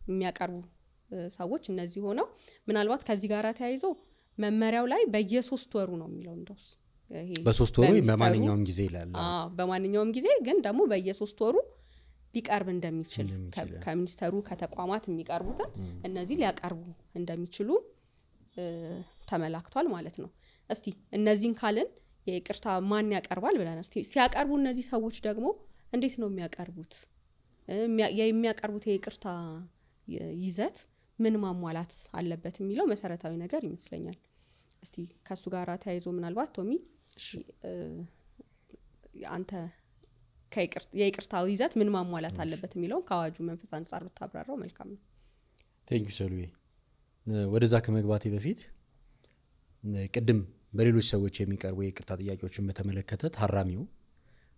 Speaker 3: የሚያቀርቡ ሰዎች እነዚህ ሆነው ምናልባት ከዚህ ጋር ተያይዞ መመሪያው ላይ በየ3 ወሩ ነው የሚለው እንደውስ ይሄ
Speaker 1: በ3 ወሩ በማንኛውም ጊዜ ይላል።
Speaker 3: በማንኛውም ጊዜ ግን ደግሞ በየ3 ወሩ ሊቀርብ እንደሚችል ከሚኒስተሩ ከተቋማት የሚቀርቡትን እነዚህ ሊያቀርቡ እንደሚችሉ ተመላክቷል ማለት ነው። እስቲ እነዚህን ካልን የይቅርታ ማን ያቀርባል ብለን እስቲ ሲያቀርቡ እነዚህ ሰዎች ደግሞ እንዴት ነው የሚያቀርቡት? የሚያቀርቡት የይቅርታ ይዘት ምን ማሟላት አለበት የሚለው መሰረታዊ ነገር ይመስለኛል። እስቲ ከሱ ጋር ተያይዞ ምናልባት ቶሚ አንተ የይቅርታው ይዘት ምን ማሟላት አለበት የሚለው ከአዋጁ መንፈስ አንፃር ብታብራራው መልካም ነው።
Speaker 1: ቴንክ ዩ ሰልዌ። ወደዛ ከመግባቴ በፊት ቅድም በሌሎች ሰዎች የሚቀርቡ የይቅርታ ጥያቄዎችን በተመለከተ ታራሚው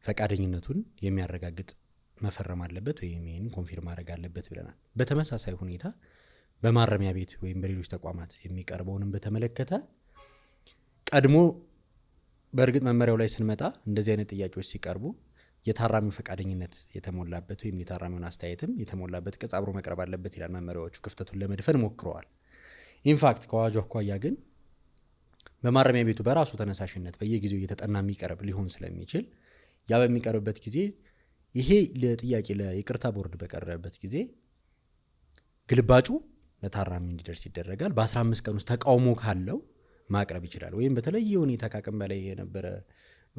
Speaker 1: ፈቃደኝነቱን የሚያረጋግጥ መፈረም አለበት ወይም ይሄን ኮንፊርም ማድረግ አለበት ብለናል። በተመሳሳይ ሁኔታ በማረሚያ ቤት ወይም በሌሎች ተቋማት የሚቀርበውንም በተመለከተ ቀድሞ በእርግጥ መመሪያው ላይ ስንመጣ እንደዚህ አይነት ጥያቄዎች ሲቀርቡ የታራሚው ፈቃደኝነት የተሞላበት ወይም የታራሚውን አስተያየትም የተሞላበት ቅጽ አብሮ መቅረብ አለበት ይላል መመሪያዎቹ። ክፍተቱን ለመድፈን ሞክረዋል። ኢንፋክት ከአዋጁ አኳያ ግን በማረሚያ ቤቱ በራሱ ተነሳሽነት በየጊዜው እየተጠና የሚቀርብ ሊሆን ስለሚችል ያ በሚቀርብበት ጊዜ ይሄ ለጥያቄ ለይቅርታ ቦርድ በቀረበበት ጊዜ ግልባጩ ለታራሚ እንዲደርስ ይደረጋል። በ15 ቀን ውስጥ ተቃውሞ ካለው ማቅረብ ይችላል። ወይም በተለየ ሁኔታ ካቅም በላይ የነበረ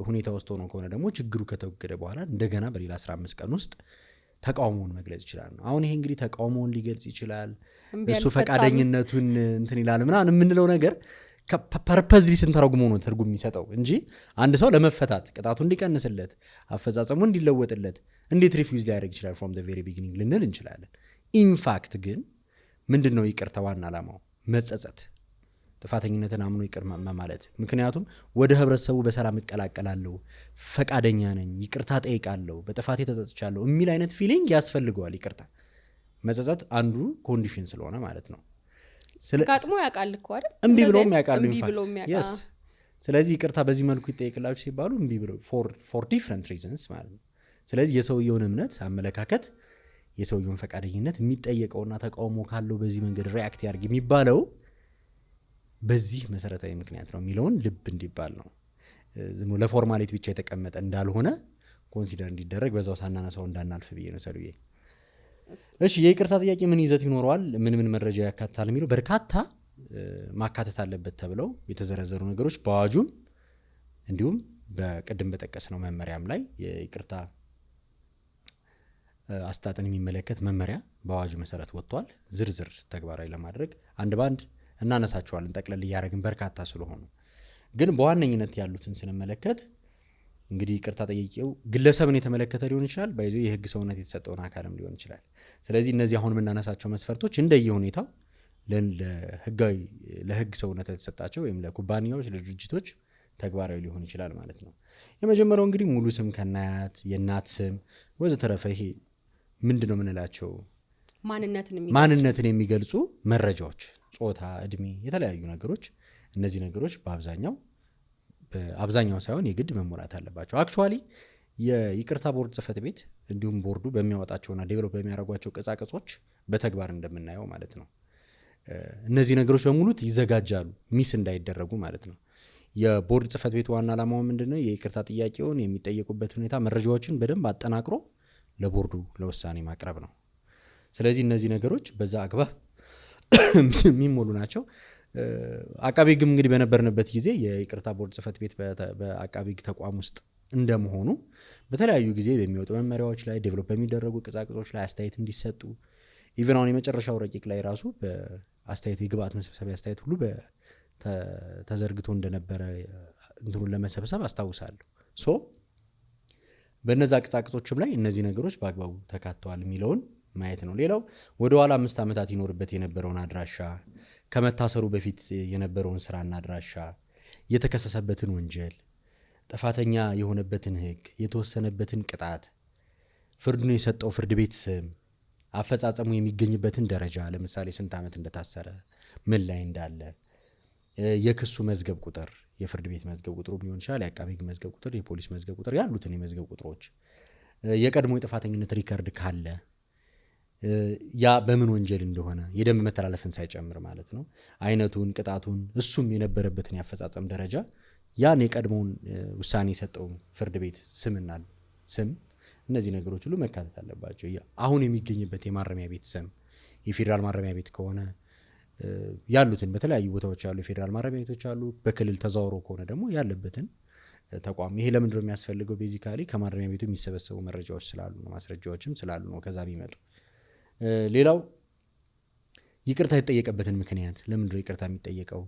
Speaker 1: ሁኔታ ውስጥ ሆኖ ከሆነ ደግሞ ችግሩ ከተወገደ በኋላ እንደገና በሌላ 15 ቀን ውስጥ ተቃውሞውን መግለጽ ይችላል ነው። አሁን ይሄ እንግዲህ ተቃውሞውን ሊገልጽ ይችላል እሱ ፈቃደኝነቱን እንትን ይላል ምናምን የምንለው ነገር ፐርፐዝሊ ስንተረጉሞ ነው ትርጉም የሚሰጠው እንጂ አንድ ሰው ለመፈታት ቅጣቱ እንዲቀንስለት አፈጻጸሙ እንዲለወጥለት እንዴት ሪፊውዝ ሊያደርግ ይችላል ፍሮም ዘ ቬሪ ቢጊኒንግ ልንል እንችላለን። ኢንፋክት ግን ምንድነው ይቅርታ ዋና ዓላማው? መጸጸት፣ ጥፋተኝነትን አምኖ ይቅር ማለት። ምክንያቱም ወደ ህብረተሰቡ በሰላም እቀላቀላለሁ፣ ፈቃደኛ ነኝ፣ ይቅርታ ጠይቃለሁ፣ በጥፋቴ ተጸጽቻለሁ የሚል አይነት ፊሊንግ ያስፈልገዋል። ይቅርታ መጸጸት አንዱ ኮንዲሽን ስለሆነ ማለት ነው።
Speaker 3: ጋጥሞ ያውቃል እኮ አይደል?
Speaker 1: እምቢ ብሎም ያውቃሉ ኢንፋክት yes። ስለዚህ ይቅርታ በዚህ መልኩ ይጠይቅላችሁ ሲባሉ እምቢ ብለው for different reasons ማለት ነው። ስለዚህ የሰውየውን እምነት፣ አመለካከት፣ የሰውየውን ፈቃደኝነት የሚጠየቀውና ተቃውሞ ካለው በዚህ መንገድ ሪአክት ያርግ የሚባለው በዚህ መሰረታዊ ምክንያት ነው የሚለውን ልብ እንዲባል ነው። ዝም ለፎርማሊቲ ብቻ የተቀመጠ እንዳልሆነ ኮንሲደር እንዲደረግ በዛው ሳናነሳው እንዳናልፍ ብዬ ነው ሰልዬ። እሺ የይቅርታ ጥያቄ ምን ይዘት ይኖረዋል? ምን መረጃ ያካትታል የሚለው በርካታ ማካተት አለበት ተብለው የተዘረዘሩ ነገሮች በአዋጁም እንዲሁም በቅድም በጠቀስነው መመሪያም ላይ የይቅርታ አስታጥን የሚመለከት መመሪያ በአዋጁ መሰረት ወጥቷል። ዝርዝር ተግባራዊ ለማድረግ አንድ ባንድ እናነሳቸዋለን ጠቅለል እያደረግን በርካታ ስለሆኑ። ግን በዋነኝነት ያሉትን ስንመለከት እንግዲህ ይቅርታ ጠያቂው ግለሰብን የተመለከተ ሊሆን ይችላል፣ ባይዘው የህግ ሰውነት የተሰጠውን አካልም ሊሆን ይችላል። ስለዚህ እነዚህ አሁን የምናነሳቸው መስፈርቶች እንደየሁኔታው ለህግ ሰውነት የተሰጣቸው ወይም ለኩባንያዎች ለድርጅቶች ተግባራዊ ሊሆን ይችላል ማለት ነው። የመጀመሪያው እንግዲህ ሙሉ ስም ከናያት የናት ስም ወዘተረፈ ይሄ ምንድነው የምንላቸው ማንነትን የሚገልጹ መረጃዎች፣ ጾታ፣ እድሜ፣ የተለያዩ ነገሮች እነዚህ ነገሮች በአብዛኛው ሳይሆን የግድ መሞላት አለባቸው። አክቹአሊ የይቅርታ ቦርድ ጽህፈት ቤት እንዲሁም ቦርዱ በሚያወጣቸውና ዴቨሎፕ በሚያደርጓቸው ቅጻቅጾች በተግባር እንደምናየው ማለት ነው እነዚህ ነገሮች በሙሉ ይዘጋጃሉ ሚስ እንዳይደረጉ ማለት ነው። የቦርድ ጽህፈት ቤት ዋና ዓላማው ምንድነው? የይቅርታ ጥያቄውን የሚጠየቁበት ሁኔታ መረጃዎችን በደንብ አጠናቅሮ ለቦርዱ ለውሳኔ ማቅረብ ነው። ስለዚህ እነዚህ ነገሮች በዛ አግባብ የሚሞሉ ናቸው። አቃቤ ሕግ እንግዲህ በነበርንበት ጊዜ የይቅርታ ቦርድ ጽህፈት ቤት በአቃቤ ሕግ ተቋም ውስጥ እንደመሆኑ በተለያዩ ጊዜ በሚወጡ መመሪያዎች ላይ ዴቨሎፕ በሚደረጉ ቅጻቅጾች ላይ አስተያየት እንዲሰጡ ኢቨን አሁን የመጨረሻው ረቂቅ ላይ ራሱ በአስተያየት የግብአት መሰብሰቢያ አስተያየት ሁሉ ተዘርግቶ እንደነበረ እንትኑን ለመሰብሰብ አስታውሳለሁ። ሶ በነዛ ቅጻቅጾችም ላይ እነዚህ ነገሮች በአግባቡ ተካተዋል የሚለውን ማየት ነው። ሌላው ወደ ኋላ 5 ዓመታት ይኖርበት የነበረውን አድራሻ፣ ከመታሰሩ በፊት የነበረውን ስራና አድራሻ፣ የተከሰሰበትን ወንጀል፣ ጥፋተኛ የሆነበትን ህግ፣ የተወሰነበትን ቅጣት፣ ፍርዱን የሰጠው ፍርድ ቤት ስም፣ አፈጻጸሙ የሚገኝበትን ደረጃ፣ ለምሳሌ ስንት ዓመት እንደታሰረ፣ ምን ላይ እንዳለ፣ የክሱ መዝገብ ቁጥር፣ የፍርድ ቤት መዝገብ ቁጥሩ ሊሆን ይችላል፣ የአቃቤ ሕግ መዝገብ ቁጥር፣ የፖሊስ መዝገብ ቁጥር ያሉትን የመዝገብ ቁጥሮች የቀድሞ የጥፋተኝነት ሪከርድ ካለ ያ በምን ወንጀል እንደሆነ የደንብ መተላለፍን ሳይጨምር ማለት ነው አይነቱን ቅጣቱን እሱም የነበረበትን ያፈጻጸም ደረጃ ያን የቀድሞውን ውሳኔ የሰጠው ፍርድ ቤት ስምና ስም እነዚህ ነገሮች ሁሉ መካተት አለባቸው። አሁን የሚገኝበት የማረሚያ ቤት ስም የፌዴራል ማረሚያ ቤት ከሆነ ያሉትን በተለያዩ ቦታዎች ያሉ የፌዴራል ማረሚያ ቤቶች አሉ። በክልል ተዛውሮ ከሆነ ደግሞ ያለበትን ተቋም ይሄ ለምንድን ነው የሚያስፈልገው? ቤዚካሊ ከማረሚያ ቤቱ የሚሰበሰቡ መረጃዎች ስላሉ ነው፣ ማስረጃዎችም ስላሉ ነው ከዛ ቢመጡ። ሌላው ይቅርታ የተጠየቀበትን ምክንያት ለምንድን ነው ይቅርታ የሚጠየቀው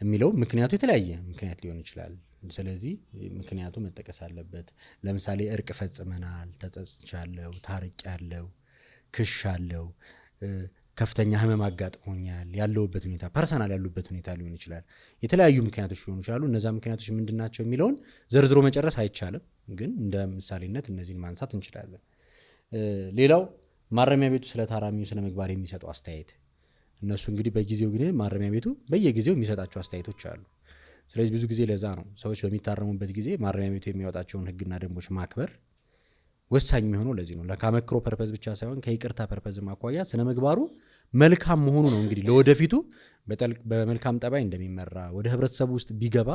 Speaker 1: የሚለው ምክንያቱ የተለያየ ምክንያት ሊሆን ይችላል። ስለዚህ ምክንያቱ መጠቀስ አለበት። ለምሳሌ እርቅ ፈጽመናል፣ ተጸጽቻለሁ፣ ታርቄያለሁ፣ ክሻለሁ፣ ከፍተኛ ህመም አጋጥሞኛል፣ ያለውበት ሁኔታ ፐርሰናል ያሉበት ሁኔታ ሊሆን ይችላል። የተለያዩ ምክንያቶች ሊሆኑ ይችላሉ። እነዛ ምክንያቶች ምንድናቸው የሚለውን ዘርዝሮ መጨረስ አይቻልም፣ ግን እንደ ምሳሌነት እነዚህን ማንሳት እንችላለን። ሌላው ማረሚያ ቤቱ ስለ ታራሚው ስነ ምግባር የሚሰጠው አስተያየት እነሱ እንግዲህ በጊዜው ግን ማረሚያ ቤቱ በየጊዜው የሚሰጣቸው አስተያየቶች አሉ። ስለዚህ ብዙ ጊዜ ለዛ ነው ሰዎች በሚታረሙበት ጊዜ ማረሚያ ቤቱ የሚያወጣቸውን ህግና ደንቦች ማክበር ወሳኝ የሚሆነው ለዚህ ነው። ለካመክሮ ፐርፐዝ ብቻ ሳይሆን ከይቅርታ ፐርፐዝ ማኳያ ስነ ምግባሩ መልካም መሆኑ ነው። እንግዲህ ለወደፊቱ በመልካም ጠባይ እንደሚመራ ወደ ህብረተሰቡ ውስጥ ቢገባ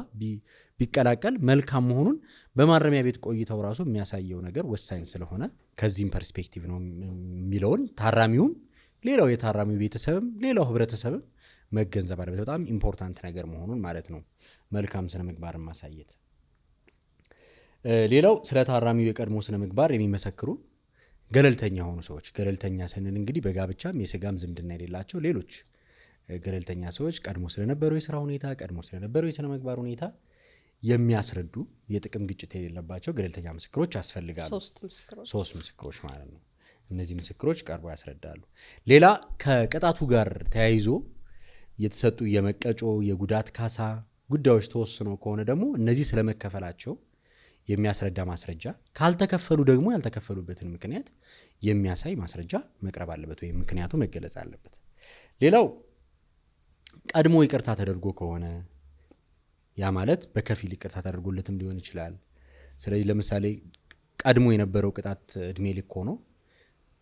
Speaker 1: ቢቀላቀል መልካም መሆኑን በማረሚያ ቤት ቆይታው ራሱ የሚያሳየው ነገር ወሳኝ ስለሆነ ከዚህም ፐርስፔክቲቭ ነው የሚለውን ታራሚውም ሌላው የታራሚው ቤተሰብም ሌላው ህብረተሰብም መገንዘብ አለበት። በጣም ኢምፖርታንት ነገር መሆኑን ማለት ነው መልካም ስነ ምግባርን ማሳየት። ሌላው ስለ ታራሚው የቀድሞ ስነ ምግባር የሚመሰክሩ ገለልተኛ ሆኑ ሰዎች፣ ገለልተኛ ስንል እንግዲህ በጋብቻም የስጋም ዝምድና የሌላቸው ሌሎች ገለልተኛ ሰዎች ቀድሞ ስለነበረው የስራ ሁኔታ ቀድሞ ስለነበረው የስነ ምግባር ሁኔታ የሚያስረዱ የጥቅም ግጭት የሌለባቸው ገለልተኛ ምስክሮች ያስፈልጋሉ። 3 ምስክሮች ማለት ነው። እነዚህ ምስክሮች ቀርበው ያስረዳሉ። ሌላ ከቅጣቱ ጋር ተያይዞ የተሰጡ የመቀጮ የጉዳት ካሳ ጉዳዮች ተወስነው ከሆነ ደግሞ እነዚህ ስለመከፈላቸው የሚያስረዳ ማስረጃ፣ ካልተከፈሉ ደግሞ ያልተከፈሉበትን ምክንያት የሚያሳይ ማስረጃ መቅረብ አለበት ወይም ምክንያቱ መገለጽ አለበት። ሌላው ቀድሞ ይቅርታ ተደርጎ ከሆነ ያ ማለት በከፊል ይቅርታ ተደርጎለትም ሊሆን ይችላል። ስለዚህ ለምሳሌ ቀድሞ የነበረው ቅጣት እድሜ ልክ ሆኖ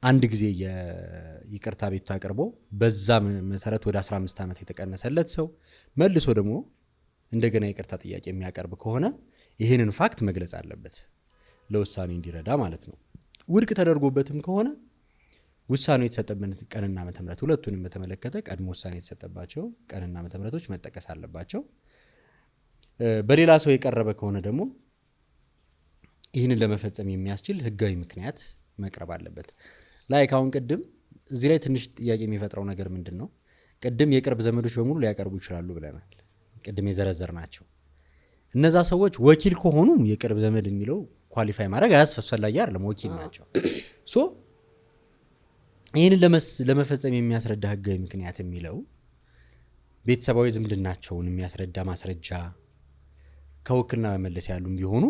Speaker 1: አንድ ጊዜ የይቅርታ ቤቱ አቅርቦ በዛ መሰረት ወደ 15 ዓመት የተቀነሰለት ሰው መልሶ ደግሞ እንደገና ይቅርታ ጥያቄ የሚያቀርብ ከሆነ ይህንን ፋክት መግለጽ አለበት ለውሳኔ እንዲረዳ ማለት ነው። ውድቅ ተደርጎበትም ከሆነ ውሳኔው የተሰጠበት ቀንና ዓመተ ምህረት ሁለቱንም በተመለከተ ቀድሞ ውሳኔ የተሰጠባቸው ቀንና ዓመተ ምህረቶች መጠቀስ አለባቸው። በሌላ ሰው የቀረበ ከሆነ ደግሞ ይህንን ለመፈጸም የሚያስችል ህጋዊ ምክንያት መቅረብ አለበት። ላይክ አሁን ቅድም እዚህ ላይ ትንሽ ጥያቄ የሚፈጥረው ነገር ምንድን ነው? ቅድም የቅርብ ዘመዶች በሙሉ ሊያቀርቡ ይችላሉ ብለናል። ቅድም የዘረዘር ናቸው እነዛ ሰዎች ወኪል ከሆኑ የቅርብ ዘመድ የሚለው ኳሊፋይ ማድረግ አያስፈላጊ አይደለም፣ ወኪል ናቸው። ሶ ይህንን ለመፈጸም የሚያስረዳ ህጋዊ ምክንያት የሚለው ቤተሰባዊ ዝምድናቸውን የሚያስረዳ ማስረጃ ከውክልና መመለስ ያሉም ቢሆኑ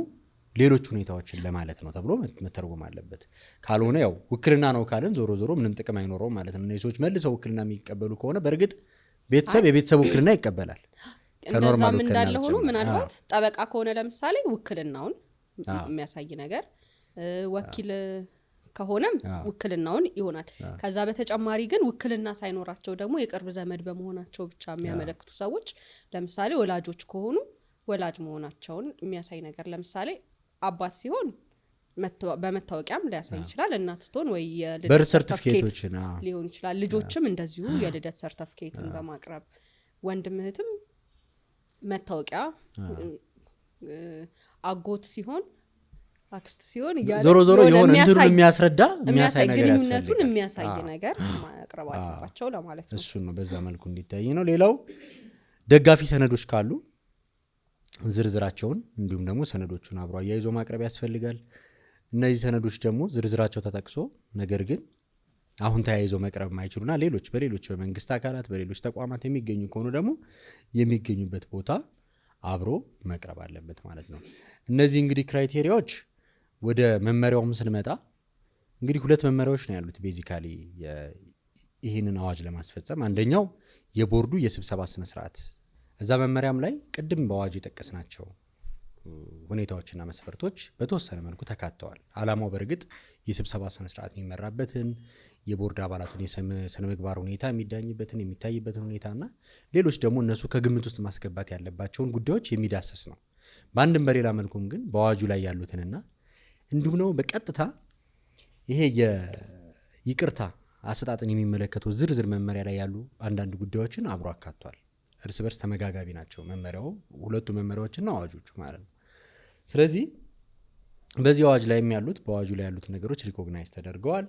Speaker 1: ሌሎች ሁኔታዎችን ለማለት ነው ተብሎ መተርጎም አለበት። ካልሆነ ያው ውክልና ነው ካለን ዞሮ ዞሮ ምንም ጥቅም አይኖረውም ማለት ነው። እነዚህ ሰዎች መልሰው ውክልና የሚቀበሉ ከሆነ በእርግጥ ቤተሰብ የቤተሰብ ውክልና ይቀበላል።
Speaker 3: እንደዛም እንዳለ ሆኖ ምናልባት ጠበቃ ከሆነ ለምሳሌ ውክልናውን የሚያሳይ ነገር ወኪል ከሆነም ውክልናውን ይሆናል። ከዛ በተጨማሪ ግን ውክልና ሳይኖራቸው ደግሞ የቅርብ ዘመድ በመሆናቸው ብቻ የሚያመለክቱ ሰዎች ለምሳሌ ወላጆች ከሆኑ ወላጅ መሆናቸውን የሚያሳይ ነገር ለምሳሌ አባት ሲሆን በመታወቂያም ሊያሳይ ይችላል። እናት ስትሆን ወይ የልደት ሰርተፊኬት ሊሆን ይችላል። ልጆችም እንደዚሁ የልደት ሰርተፊኬትን በማቅረብ ወንድም እህትም መታወቂያ፣ አጎት ሲሆን አክስት ሲሆን
Speaker 1: ዞሮ ዞሮ የሆነ እንትኑን የሚያስረዳ የሚያሳይ ነገር
Speaker 3: ግንኙነቱን የሚያሳይ ነገር ማቅረብ አለባቸው ለማለት ነው።
Speaker 1: እሱ ነው በዛ መልኩ እንዲታይ ነው። ሌላው ደጋፊ ሰነዶች ካሉ ዝርዝራቸውን እንዲሁም ደግሞ ሰነዶቹን አብሮ አያይዞ ማቅረብ ያስፈልጋል። እነዚህ ሰነዶች ደግሞ ዝርዝራቸው ተጠቅሶ ነገር ግን አሁን ተያይዞ መቅረብ ማይችሉና በሌሎች በመንግስት አካላት በሌሎች ተቋማት የሚገኙ ከሆኑ ደግሞ የሚገኙበት ቦታ አብሮ መቅረብ አለበት ማለት ነው። እነዚህ እንግዲህ ክራይቴሪያዎች ወደ መመሪያውም ስንመጣ እንግዲህ 2 መመሪያዎች ነው ያሉት ቤዚካሊ ይህንን አዋጅ ለማስፈጸም። አንደኛው የቦርዱ የስብሰባ ስነ ስርዓት እዛ መመሪያም ላይ ቅድም በአዋጁ የጠቀስናቸው ሁኔታዎችና መስፈርቶች በተወሰነ መልኩ ተካተዋል። አላማው በእርግጥ የስብሰባ ስነ ስርዓት የሚመራበትን የቦርድ አባላቱን የስነ ምግባር ሁኔታ የሚዳኝበትን የሚታይበትን ሁኔታና ሌሎች ደግሞ እነሱ ከግምት ውስጥ ማስገባት ያለባቸውን ጉዳዮች የሚዳስስ ነው። በአንድም በሌላ መልኩም ግን በአዋጁ ላይ ያሉትንና እንዲሁም ነው በቀጥታ ይሄ የይቅርታ አሰጣጥን የሚመለከቱ ዝርዝር መመሪያ ላይ ያሉ አንዳንድ ጉዳዮችን አብሮ አካቷል። እርስ በርስ ተመጋጋቢ ናቸው መመሪያው፣ ሁለቱ መመሪያዎችና አዋጆቹ ማለት ነው። ስለዚህ በዚህ አዋጅ ላይ ያሉት በአዋጁ ላይ ያሉት ነገሮች ሪኮግናይዝ ተደርገዋል።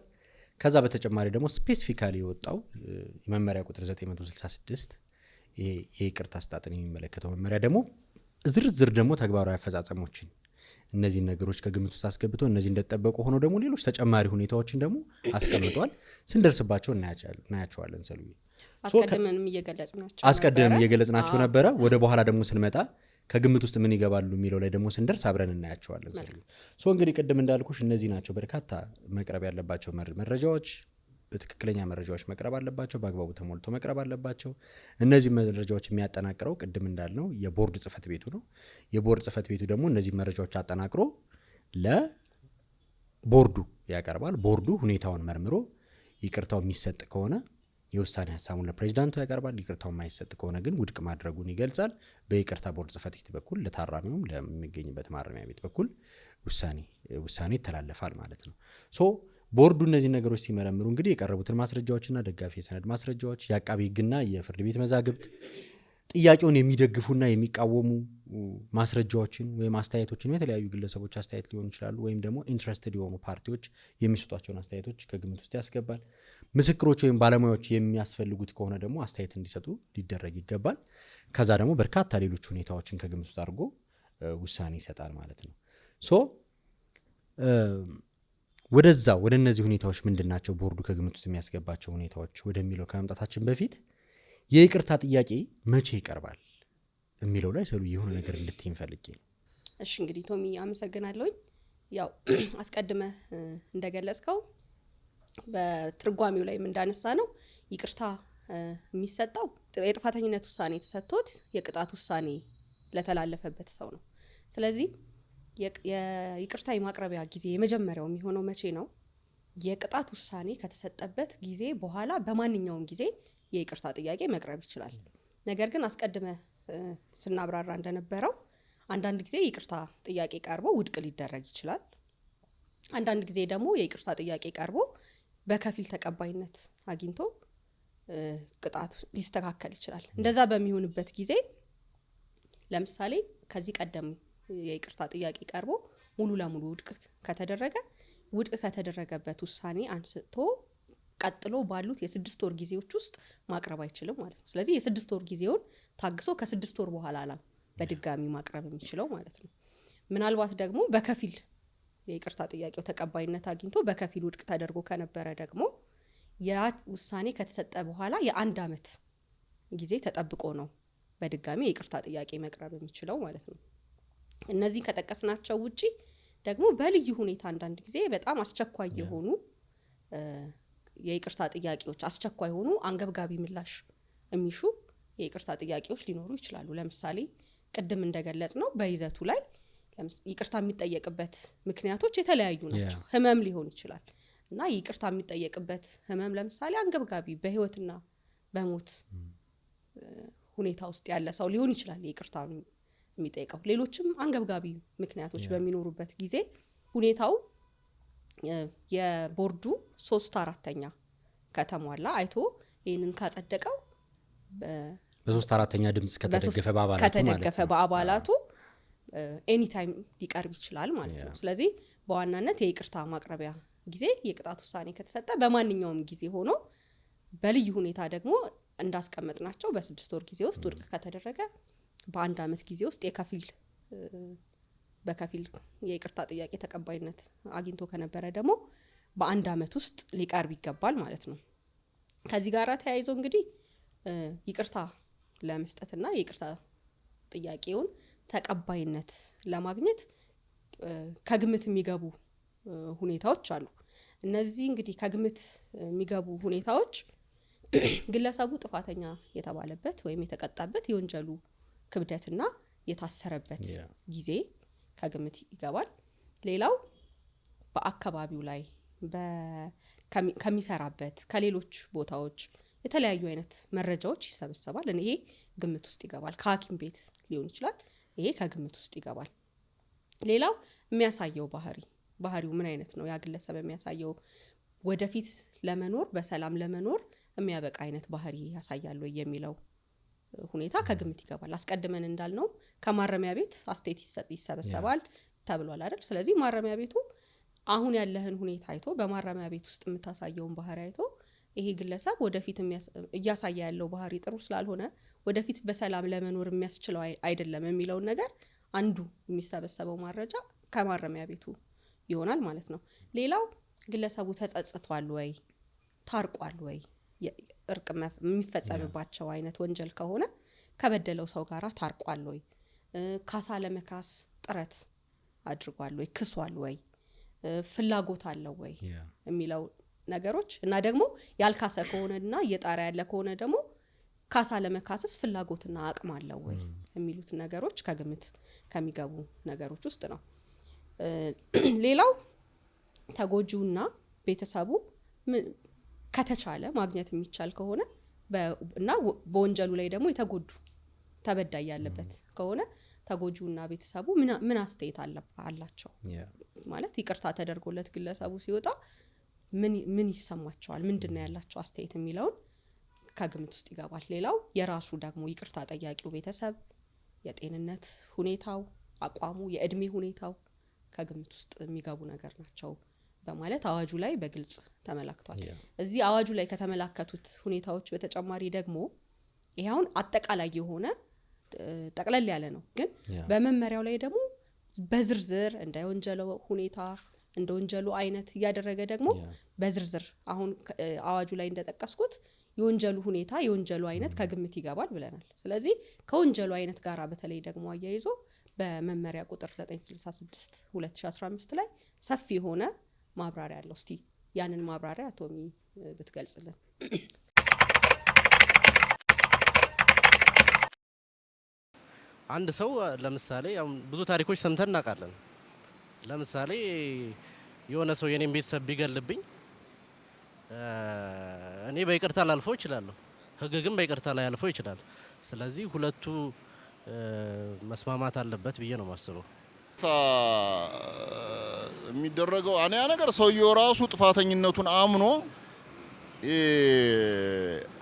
Speaker 1: ከዛ በተጨማሪ ደግሞ ስፔሲፊካሊ የወጣው የመመሪያ ቁጥር 966 የይቅርታ አሰጣጥን የሚመለከተው መመሪያ ደግሞ ዝርዝር ደግሞ ተግባራዊ አፈጻጸሞችን እነዚህ ነገሮች ከግምት ውስጥ አስገብቶ እነዚህ እንደተጠበቁ ሆኖ ደግሞ ሌሎች ተጨማሪ ሁኔታዎችን ደግሞ አስቀምጧል። ስንደርስባቸው እናያቸዋለን። ሰሉዬ አስቀድመንም እየገለጽናቸው ነበረ። ወደ በኋላ ደግሞ ስንመጣ ከግምት ውስጥ ምን ይገባሉ የሚለው ላይ ደግሞ ስንደርስ አብረን እናያቸዋለን። ሰሉዬ እንግዲህ ቅድም እንዳልኩሽ እነዚህ ናቸው በርካታ መቅረብ ያለባቸው መረጃዎች። በትክክለኛ መረጃዎች መቅረብ አለባቸው፣ በአግባቡ ተሞልቶ መቅረብ አለባቸው። እነዚህ መረጃዎች የሚያጠናቅረው ቅድም እንዳልነው የቦርድ ጽህፈት ቤቱ ነው። የቦርድ ጽህፈት ቤቱ ደግሞ እነዚህ መረጃዎች አጠናቅሮ ለቦርዱ ያቀርባል። ቦርዱ ሁኔታውን መርምሮ ይቅርታው የሚሰጥ ከሆነ የውሳኔ ሀሳቡን ለፕሬዚዳንቱ ያቀርባል። ይቅርታው የማይሰጥ ከሆነ ግን ውድቅ ማድረጉን ይገልጻል። በይቅርታ ቦርድ ጽህፈት ቤት በኩል ለታራሚውም ለሚገኝበት ማረሚያ ቤት በኩል ውሳኔ ይተላለፋል ማለት ነው። ቦርዱ እነዚህ ነገሮች ሲመረምሩ እንግዲህ የቀረቡትን ማስረጃዎችና ደጋፊ የሰነድ ማስረጃዎች፣ የአቃቢ ህግና የፍርድ ቤት መዛግብት፣ ጥያቄውን የሚደግፉና የሚቃወሙ ማስረጃዎችን ወይም አስተያየቶችን የተለያዩ ግለሰቦች አስተያየት ሊሆኑ ይችላሉ፣ ወይም ደግሞ ኢንትረስትድ የሆኑ ፓርቲዎች የሚሰጧቸውን አስተያየቶች ከግምት ውስጥ ያስገባል። ምስክሮች ወይም ባለሙያዎች የሚያስፈልጉት ከሆነ ደግሞ አስተያየት እንዲሰጡ ሊደረግ ይገባል። ከዛ ደግሞ በርካታ ሌሎች ሁኔታዎችን ከግምት ውስጥ አድርጎ ውሳኔ ይሰጣል ማለት ነው። ወደ እነዚህ ሁኔታዎች ምንድን ናቸው ቦርዱ ከግምት ውስጥ የሚያስገባቸው ሁኔታዎች ወደሚለው ከመምጣታችን በፊት የይቅርታ ጥያቄ መቼ ይቀርባል የሚለው ላይ ሰሉ የሆነ ነገር እንድትይኝ ፈልጌ ነው።
Speaker 3: እሺ እንግዲህ ቶሚ አመሰግናለሁኝ። ያው አስቀድመ እንደገለጽከው በትርጓሜው ላይ እንዳነሳ ነው ይቅርታ የሚሰጠው የጥፋተኝነት ውሳኔ ተሰጥቶት የቅጣት ውሳኔ ለተላለፈበት ሰው ነው። ስለዚህ የይቅርታ የማቅረቢያ ጊዜ የመጀመሪያው የሚሆነው መቼ ነው? የቅጣት ውሳኔ ከተሰጠበት ጊዜ በኋላ በማንኛውም ጊዜ የይቅርታ ጥያቄ መቅረብ ይችላል። ነገር ግን አስቀድመ ስናብራራ እንደነበረው አንዳንድ ጊዜ ይቅርታ ጥያቄ ቀርቦ ውድቅ ሊደረግ ይችላል። አንዳንድ ጊዜ ደግሞ የይቅርታ ጥያቄ ቀርቦ በከፊል ተቀባይነት አግኝቶ ቅጣቱ ሊስተካከል ይችላል። እንደዛ በሚሆንበት ጊዜ ለምሳሌ ከዚህ ቀደም የይቅርታ ጥያቄ ቀርቦ ሙሉ ለሙሉ ውድቅ ከተደረገበት ውሳኔ አንስቶ ቀጥሎ ባሉት የ6 ወር ጊዜዎች ውስጥ ማቅረብ አይችልም ማለት ነው። ስለዚህ የ6 ወር ጊዜውን ታግሶ ከ6 ወር በኋላ ነው በድጋሚ ማቅረብ የሚችለው ማለት ነው። ምናልባት ደግሞ በከፊል የይቅርታ ጥያቄው ተቀባይነት አግኝቶ በከፊል ውድቅ ተደርጎ ከነበረ ደግሞ ያ ውሳኔ ከተሰጠ በኋላ የ1 ዓመት ጊዜ ተጠብቆ ነው በድጋሚ የይቅርታ ጥያቄ መቅረብ የሚችለው ማለት ነው። እነዚህ ከጠቀስናቸው ውጪ ደግሞ በልዩ ሁኔታ አንዳንድ ጊዜ በጣም አስቸኳይ የሆኑ የይቅርታ ጥያቄዎች አስቸኳይ የሆኑ አንገብጋቢ ምላሽ የሚሹ የይቅርታ ጥያቄዎች ሊኖሩ ይችላሉ። ለምሳሌ ቅድም እንደገለጽ ነው በይዘቱ ላይ ይቅርታ የሚጠየቅበት ምክንያቶች የተለያዩ ናቸው። ህመም ሊሆን ይችላል እና ይቅርታ የሚጠየቅበት ህመም ለምሳሌ አንገብጋቢ በህይወትና በሞት ሁኔታ ውስጥ ያለ ሰው ሊሆን ይችላል ይቅርታ የሚጠይቀው። ሌሎችም አንገብጋቢ ምክንያቶች በሚኖሩበት ጊዜ ሁኔታው የቦርዱ 3/4 ከተሟላ አይቶ ይህንን ካጸደቀው
Speaker 1: በ3/4 ድምጽ ከተደገፈ በአባላቱ
Speaker 3: ኤኒ ታይም ሊቀርብ ይችላል ማለት ነው። ስለዚህ በዋናነት የይቅርታ ማቅረቢያ ጊዜ የቅጣት ውሳኔ ከተሰጠ በማንኛውም ጊዜ ሆኖ በልዩ ሁኔታ ደግሞ እንዳስቀመጥናቸው በ6 ወር ጊዜ ውስጥ ውድቅ ከተደረገ በ1 ዓመት ጊዜ ውስጥ በከፊል የይቅርታ ጥያቄ ተቀባይነት አግኝቶ ከነበረ ደግሞ በ1 ዓመት ውስጥ ሊቀርብ ይገባል ማለት ነው። ከዚህ ጋር ተያይዞ እንግዲህ ይቅርታ ለመስጠትና የይቅርታ ጥያቄውን ተቀባይነት ለማግኘት ከግምት የሚገቡ ሁኔታዎች አሉ። እነዚህ እንግዲህ ከግምት የሚገቡ ሁኔታዎች ግለሰቡ ጥፋተኛ የተባለበት ወይም የተቀጣበት የወንጀሉ ክብደትና የታሰረበት ጊዜ ከግምት ይገባል። ሌላው በአካባቢው ላይ ከሚሰራበት ከሌሎች ቦታዎች የተለያዩ አይነት መረጃዎች ይሰበሰባል። ይሄ ግምት ውስጥ ይገባል። ከሐኪም ቤት ሊሆን ይችላል። ይሄ ከግምት ውስጥ ይገባል። ሌላው የሚያሳየው ባህሪው ምን አይነት ነው? ያ ግለሰብ የሚያሳየው ወደፊት ለመኖር በሰላም ለመኖር የሚያበቃ አይነት ባህሪ ያሳያል ወይ የሚለው ሁኔታ ከግምት ይገባል። አስቀድመን እንዳልነው ከማረሚያ ቤት አስተያየት ይሰበሰባል ተብሏል አይደል? ስለዚህ ማረሚያ ቤቱ አሁን ያለህን ሁኔታ አይቶ በማረሚያ ቤት ውስጥ የምታሳየውን ባህሪ አይቶ ይሄ ግለሰብ ወደፊት እያሳየ ያለው ባህሪ ጥሩ ስላልሆነ ወደፊት በሰላም ለመኖር የሚያስችለው አይደለም የሚለውን ነገር አንዱ የሚሰበሰበው መረጃ ከማረሚያ ቤቱ ይሆናል ማለት ነው። ሌላው ግለሰቡ ተጸጽቷል ወይ፣ ታርቋል ወይ፣ እርቅ የሚፈጸምባቸው አይነት ወንጀል ከሆነ ከበደለው ሰው ጋር ታርቋል ወይ፣ ካሳ ለመካስ ጥረት አድርጓል ወይ፣ ክሷል ወይ፣ ፍላጎት አለው ወይ የሚለው ነገሮች እና ደግሞ ያልካሰ ከሆነና እየጣራ ያለ ከሆነ ደግሞ ካሳ ለመካሰስ ፍላጎትና አቅም አለው ወይ የሚሉት ነገሮች ከግምት ከሚገቡ ነገሮች ውስጥ ነው። ሌላው ተጎጂውና ቤተሰቡ ከተቻለ ማግኘት የሚቻል ከሆነ እና በወንጀሉ ላይ ደግሞ የተጎዱ ተበዳይ ያለበት ከሆነ ተጎጂውና ቤተሰቡ ምን አስተያየት አላቸው ማለት ይቅርታ ተደርጎለት ግለሰቡ ሲወጣ ምን ይሰማቸዋል፣ ምንድነው ያላቸው አስተያየት የሚለውን ከግምት ውስጥ ይገባል። ሌላው የራሱ ደግሞ ይቅርታ ጠያቂው ቤተሰብ የጤንነት ሁኔታው፣ አቋሙ፣ የእድሜ ሁኔታው ከግምት ውስጥ የሚገቡ ነገር ናቸው በማለት አዋጁ ላይ በግልጽ ተመላክቷል። እዚህ አዋጁ ላይ ከተመላከቱት ሁኔታዎች በተጨማሪ ደግሞ ይሄውን አጠቃላይ የሆነ ጠቅለል ያለ ነው፣ ግን በመመሪያው ላይ ደግሞ በዝርዝር እንደ ወንጀሉ ሁኔታ እንደ ወንጀሉ አይነት እያደረገ ደግሞ በዝርዝር አሁን አዋጁ ላይ እንደጠቀስኩት የወንጀሉ ሁኔታ የወንጀሉ አይነት ከግምት ይገባል ብለናል። ስለዚህ ከወንጀሉ አይነት ጋር በተለይ ደግሞ አያይዞ በመመሪያ ቁጥር 966 2015 ላይ ሰፊ የሆነ ማብራሪያ አለው። እስቲ ያንን ማብራሪያ ቶሚ ብትገልጽልን።
Speaker 4: አንድ ሰው ለምሳሌ ብዙ ታሪኮች ሰምተን እናውቃለን። ለምሳሌ የሆነ ሰው የኔን ቤተሰብ ቢገልብኝ እኔ በይቅርታ ላልፈው እችላለሁ። ህግ ግን በይቅርታ ላይ ያልፈው ይችላል። ስለዚህ ሁለቱ መስማማት አለበት ብዬ ነው ማስበው።
Speaker 6: የሚደረገው ያ ነገር ሰውየው ራሱ ጥፋተኝነቱን አምኖ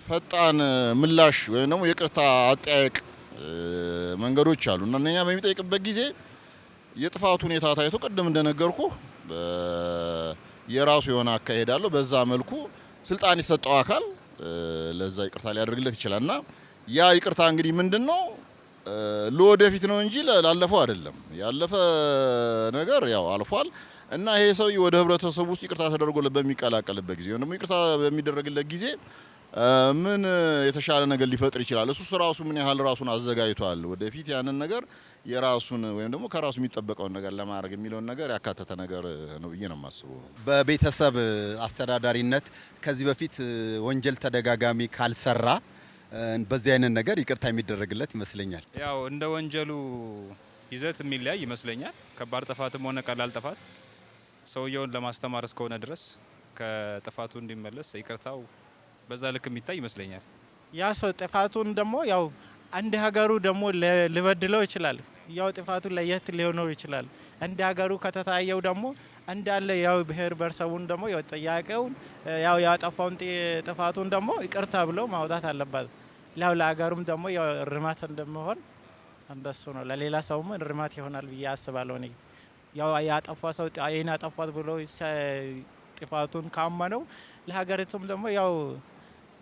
Speaker 6: ፈጣን ምላሽ ወይም ደግሞ የቅርታ አጠያየቅ መንገዶች አሉ እና እነኛ በሚጠይቅበት ጊዜ የጥፋቱ ሁኔታ ታይቶ ቅድም እንደነገርኩ የራሱ የሆነ አካሄድ አለው። በዛ መልኩ ስልጣን የሰጠው አካል ለዛ ይቅርታ ሊያደርግለት ይችላልና ያ ይቅርታ እንግዲህ ምንድነው ለወደፊት ነው እንጂ ላለፈው አይደለም። ያለፈ ነገር ያው አልፏል እና ይሄ ሰው ወደ ህብረተሰቡ ውስጥ ይቅርታ ተደርጎለት በሚቀላቀልበት ጊዜ ወይም ደግሞ ይቅርታ በሚደረግለት ጊዜ ምን የተሻለ ነገር ሊፈጥር ይችላል፣ እሱ ራሱ ምን ያህል ራሱን አዘጋጅቷል ወደፊት ያንን ነገር የራሱን ወይም ደግሞ ከራሱ የሚጠበቀውን ነገር ለማድረግ የሚለውን ነገር ያካተተ ነገር ነው ብዬ ነው የማስበው።
Speaker 7: በቤተሰብ አስተዳዳሪነት ከዚህ በፊት ወንጀል ተደጋጋሚ ካልሰራ በዚህ አይነት ነገር ይቅርታ የሚደረግለት ይመስለኛል።
Speaker 2: ያው እንደ ወንጀሉ ይዘት የሚለያይ ይመስለኛል። ከባድ ጥፋትም ሆነ ቀላል ጥፋት ሰውየውን ለማስተማር እስከሆነ ድረስ ከጥፋቱ እንዲመለስ ይቅርታው በዛ ልክ የሚታይ ይመስለኛል።
Speaker 5: ያ ሰው ጥፋቱን ደግሞ ያው አንድ ሀገሩ ደግሞ ሊበድለው ይችላል። ያው ጥፋቱ ለየት ሊሆነው ይችላል። እንደ ሀገሩ ከተታየው ደግሞ እንዳለ ያው ብሔር በርሰቡን ደግሞ ያው ጥያቄውን ያው ያጠፋውን ጥፋቱን ደግሞ ይቅርታ ብሎ ማውጣት አለበት። ያው ለሀገሩም ደግሞ ያው እርማት እንደሚሆን እንደሱ ነው። ለሌላ ሰውም እርማት ይሆናል ብዬ አስባለሁ። እኔ ያው ያጠፋ ሰው አይና ያጠፋት ብሎ ጥፋቱን ካመነው ለሀገሪቱም ደግሞ ያው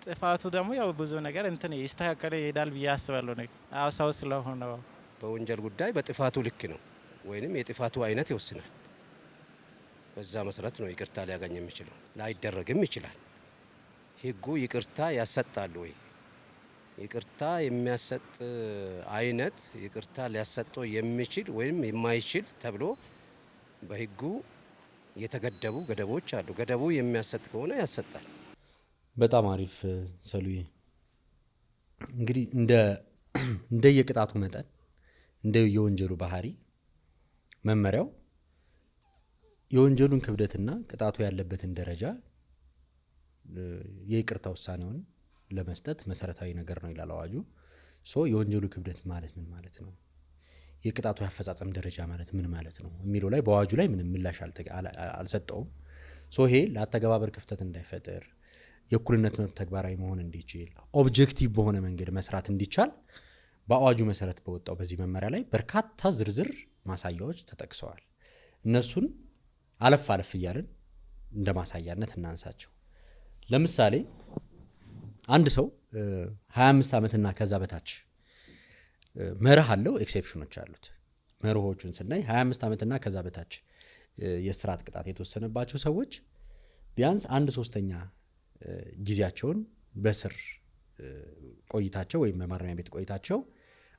Speaker 5: ጥፋቱ ደግሞ ያው ብዙ ነገር እንትን ይስተካከለ ይሄዳል ብዬ አስባለሁ። ነው አው ሰው ስለሆነ
Speaker 8: በወንጀል ጉዳይ በጥፋቱ ልክ ነው ወይንም የጥፋቱ አይነት ይወስናል። በዛ መሰረት ነው ይቅርታ ሊያገኝ የሚችለው። ላይደረግም ይችላል። ህጉ ይቅርታ ያሰጣል ወይ? ይቅርታ የሚያሰጥ አይነት ይቅርታ ሊያሰጠው የሚችል ወይም የማይችል ተብሎ በህጉ የተገደቡ ገደቦች አሉ። ገደቡ የሚያሰጥ ከሆነ ያሰጣል።
Speaker 1: በጣም አሪፍ ሰሉዬ። እንግዲህ እንደ እንደየቅጣቱ መጠን እንደየወንጀሉ ባህሪ መመሪያው የወንጀሉን ክብደትና ቅጣቱ ያለበትን ደረጃ የይቅርታ ውሳኔውን ለመስጠት መሰረታዊ ነገር ነው ይላል አዋጁ። የወንጀሉ ክብደት ማለት ምን ማለት ነው፣ የቅጣቱ ያፈጻጸም ደረጃ ማለት ምን ማለት ነው የሚለው ላይ በአዋጁ ላይ ምንም ምላሽ አልሰጠውም። ይሄ ለአተገባበር ክፍተት እንዳይፈጥር የእኩልነት መብት ተግባራዊ መሆን እንዲችል ኦብጀክቲቭ በሆነ መንገድ መስራት እንዲቻል በአዋጁ መሰረት በወጣው በዚህ መመሪያ ላይ በርካታ ዝርዝር ማሳያዎች ተጠቅሰዋል። እነሱን አለፍ አለፍ እያልን እንደ ማሳያነት እናንሳቸው። ለምሳሌ አንድ ሰው 25 ዓመትና ከዛ በታች መርህ አለው፣ ኤክሴፕሽኖች አሉት። መርሆቹን ስናይ 25 ዓመትና ከዛ በታች የእስራት ቅጣት የተወሰነባቸው ሰዎች ቢያንስ 1/3 ጊዜያቸውን በስር ቆይታቸው ወይም በማረሚያ ቤት ቆይታቸው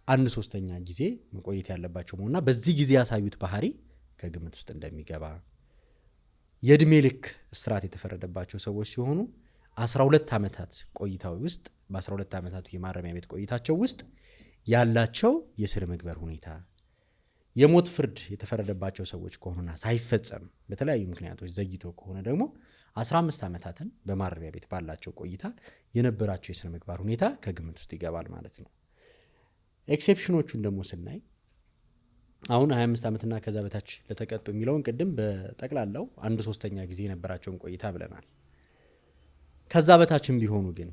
Speaker 1: 1/3 ጊዜ መቆየት ያለባቸው መሆኑና በዚህ ጊዜ ያሳዩት ባህሪ ከግምት ውስጥ እንደሚገባ፣ የእድሜ ልክ እስራት የተፈረደባቸው ሰዎች ሲሆኑ 12 ዓመታት ቆይታው ውስጥ በ12 ዓመታቱ የማረሚያ ቤት ቆይታቸው ውስጥ ያላቸው የስነ ምግባር ሁኔታ፣ የሞት ፍርድ የተፈረደባቸው ሰዎች ከሆኑና ሳይፈጸም በተለያዩ ምክንያቶች ዘግይቶ ከሆነ ደግሞ 15 ዓመታትን በማረሚያ ቤት ባላቸው ቆይታ የነበራቸው የስነ ምግባር ሁኔታ ከግምት ውስጥ ይገባል ማለት ነው። ኤክሴፕሽኖቹን ደግሞ ስናይ አሁን 25 ዓመትና ከዛ በታች ለተቀጡ የሚለውን ቅድም በጠቅላላው 1/3 ጊዜ የነበራቸውን ቆይታ ብለናል። ከዛ በታችም ቢሆኑ ግን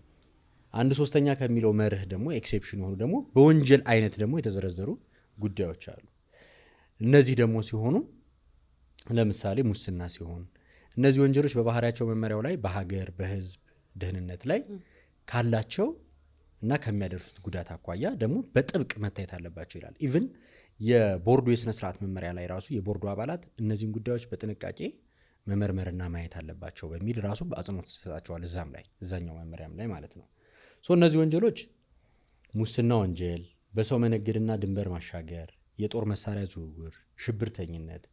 Speaker 1: 1/3 ከሚለው መርህ ደግሞ ኤክሴፕሽን ሆኑ ደግሞ በወንጀል አይነት ደግሞ የተዘረዘሩ ጉዳዮች አሉ። እነዚህ ደግሞ ሲሆኑ ለምሳሌ ሙስና ሲሆን እነዚህ ወንጀሎች በባህሪያቸው መመሪያው ላይ በሀገር በህዝብ ደህንነት ላይ ካላቸው እና ከሚያደርሱት ጉዳት አኳያ ደግሞ በጥብቅ መታየት አለባቸው ይላል። ኢቭን የቦርዱ የስነ ስርዓት መመሪያ ላይ ራሱ የቦርዱ አባላት እነዚህን ጉዳዮች በጥንቃቄ መመርመርና ማየት አለባቸው በሚል ራሱ በአጽንኦት ተሰጣቸዋል። እዛም ላይ እዛኛው መመሪያም ላይ ማለት ነው። እነዚህ ወንጀሎች ሙስና ወንጀል፣ በሰው መነገድና ድንበር ማሻገር፣ የጦር መሳሪያ ዝውውር፣ ሽብርተኝነት፣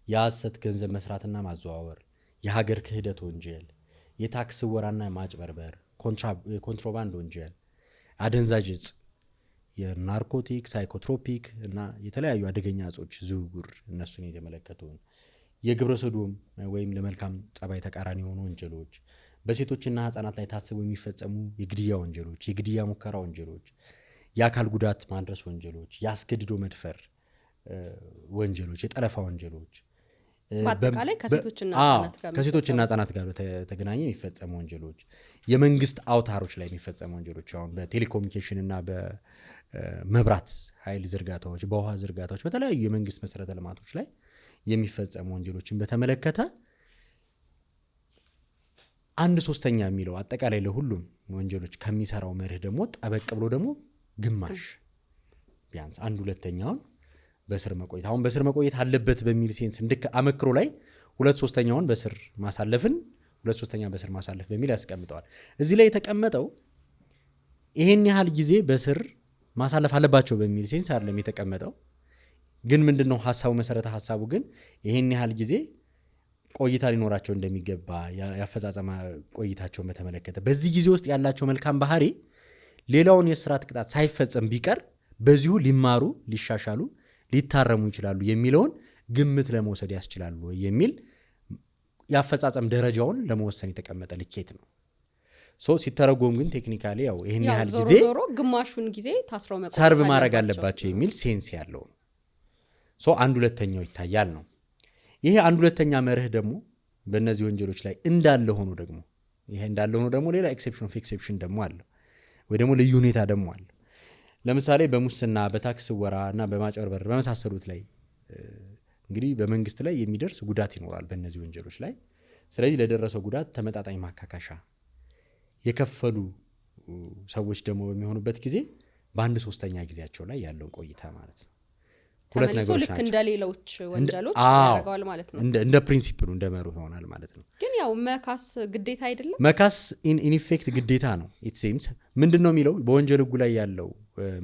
Speaker 1: የሐሰት ገንዘብ መስራትና ማዘዋወር፣ የሀገር ክህደት ወንጀል፣ የታክስ ወራና ማጭበርበር፣ ኮንትሮባንድ ወንጀል፣ አደንዛዥ እጽ፣ የናርኮቲክ ሳይኮትሮፒክ እና የተለያዩ አደገኛ እጾች ዝውውር እነሱን የተመለከቱ፣ የግብረ ሰዶም ወይም ለመልካም ጸባይ ተቃራኒ የሆኑ ወንጀሎች፣ በሴቶችና ህፃናት ላይ ታስበው የሚፈጸሙ የግድያ ወንጀሎች፣ የግድያ ሙከራ ወንጀሎች፣ የአካል ጉዳት ማድረስ ወንጀሎች፣ የአስገድዶ መድፈር ወንጀሎች፣ የጠለፋ ወንጀሎች፣
Speaker 3: በአጠቃላይ ከሴቶችና
Speaker 1: ህፃናት ጋር በተገናኘ የሚፈጸሙ ወንጀሎች፣ የመንግስት አውታሮች ላይ የሚፈጸሙ ወንጀሎች፣ አሁን በቴሌኮሙኒኬሽን እና በመብራት ኃይል ዝርጋታዎች፣ በውሃ ዝርጋታዎች፣ በተለያዩ የመንግስት መሰረተ ልማቶች ላይ የሚፈጸሙ ወንጀሎችን በተመለከተ 1/3 የሚለው አጠቃላይ ለሁሉም ወንጀሎች ከሚሰራው መርህ ደግሞ ጠበቅ ብሎ ደግሞ ግማሽ ቢያንስ 1/2 በስር መቆየት፣ አሁን በስር መቆየት አለበት በሚል ሴንስ እንድክ አመክሮ ላይ 2/3 በስር ማሳለፍን 2/3 በስር ማሳለፍ በሚል ያስቀምጠዋል። እዚህ ላይ የተቀመጠው ይሄን ያህል ጊዜ በስር ማሳለፍ አለባቸው በሚል ሴንስ አይደለም የተቀመጠው። ግን ምንድነው ሐሳቡ? መሰረተ ሐሳቡ ግን ይሄን ያህል ጊዜ ቆይታ ሊኖራቸው እንደሚገባ ያፈጻጸማ ቆይታቸውን በተመለከተ በዚህ ጊዜ ውስጥ ያላቸው መልካም ባህሪ ሌላውን የስራት ቅጣት ሳይፈጸም ቢቀር በዚሁ ሊማሩ፣ ሊሻሻሉ፣ ሊታረሙ ይችላሉ የሚለውን ግምት ለመውሰድ ያስችላሉ የሚል ያፈጻጸም ደረጃውን ለመወሰን የተቀመጠ ልኬት ነው። ሲተረጎም ግን ቴክኒካሊ ያው ይሄን ያህል ጊዜ
Speaker 3: ዞሮ ግማሹን ጊዜ ታስረው መቆየት
Speaker 1: ሰርቭ ማድረግ አለባቸው የሚል ሴንስ ያለው ነው። 1/2 ይታያል ነው። ይሄ 1/2 መርህ ደግሞ በእነዚህ ወንጀሎች ላይ እንዳለ ሆኖ ደግሞ ሌላ ኤክሴፕሽን ኦፍ ኤክሴፕሽን ደግሞ አለው ወይ ደግሞ ልዩ ሁኔታ ደግሞ አለው። ለምሳሌ በሙስና በታክስ ወራ እና በማጭበርበር በመሳሰሉት ላይ እንግዲህ በመንግስት ላይ የሚደርስ ጉዳት ይኖራል በእነዚህ ወንጀሎች ላይ። ስለዚህ ለደረሰው ጉዳት ተመጣጣኝ ማካካሻ የከፈሉ ሰዎች ደግሞ በሚሆኑበት ጊዜ በ1/3 ጊዜያቸው ላይ ያለውን ቆይታ ማለት ነው። ሁለት ነገሮች ናቸው።
Speaker 3: እንደ ሌሎች ወንጀሎች ያደርጋል ማለት ነው።
Speaker 1: እንደ ፕሪንሲፕሉ እንደ መርሁ ይሆናል ማለት ነው።
Speaker 3: ግን ያው መካስ ግዴታ አይደለም።
Speaker 1: መካስ ኢን ኢፌክት ግዴታ ነው። ኢት ሴምስ ምንድነው የሚለው በወንጀል ህጉ ላይ ያለው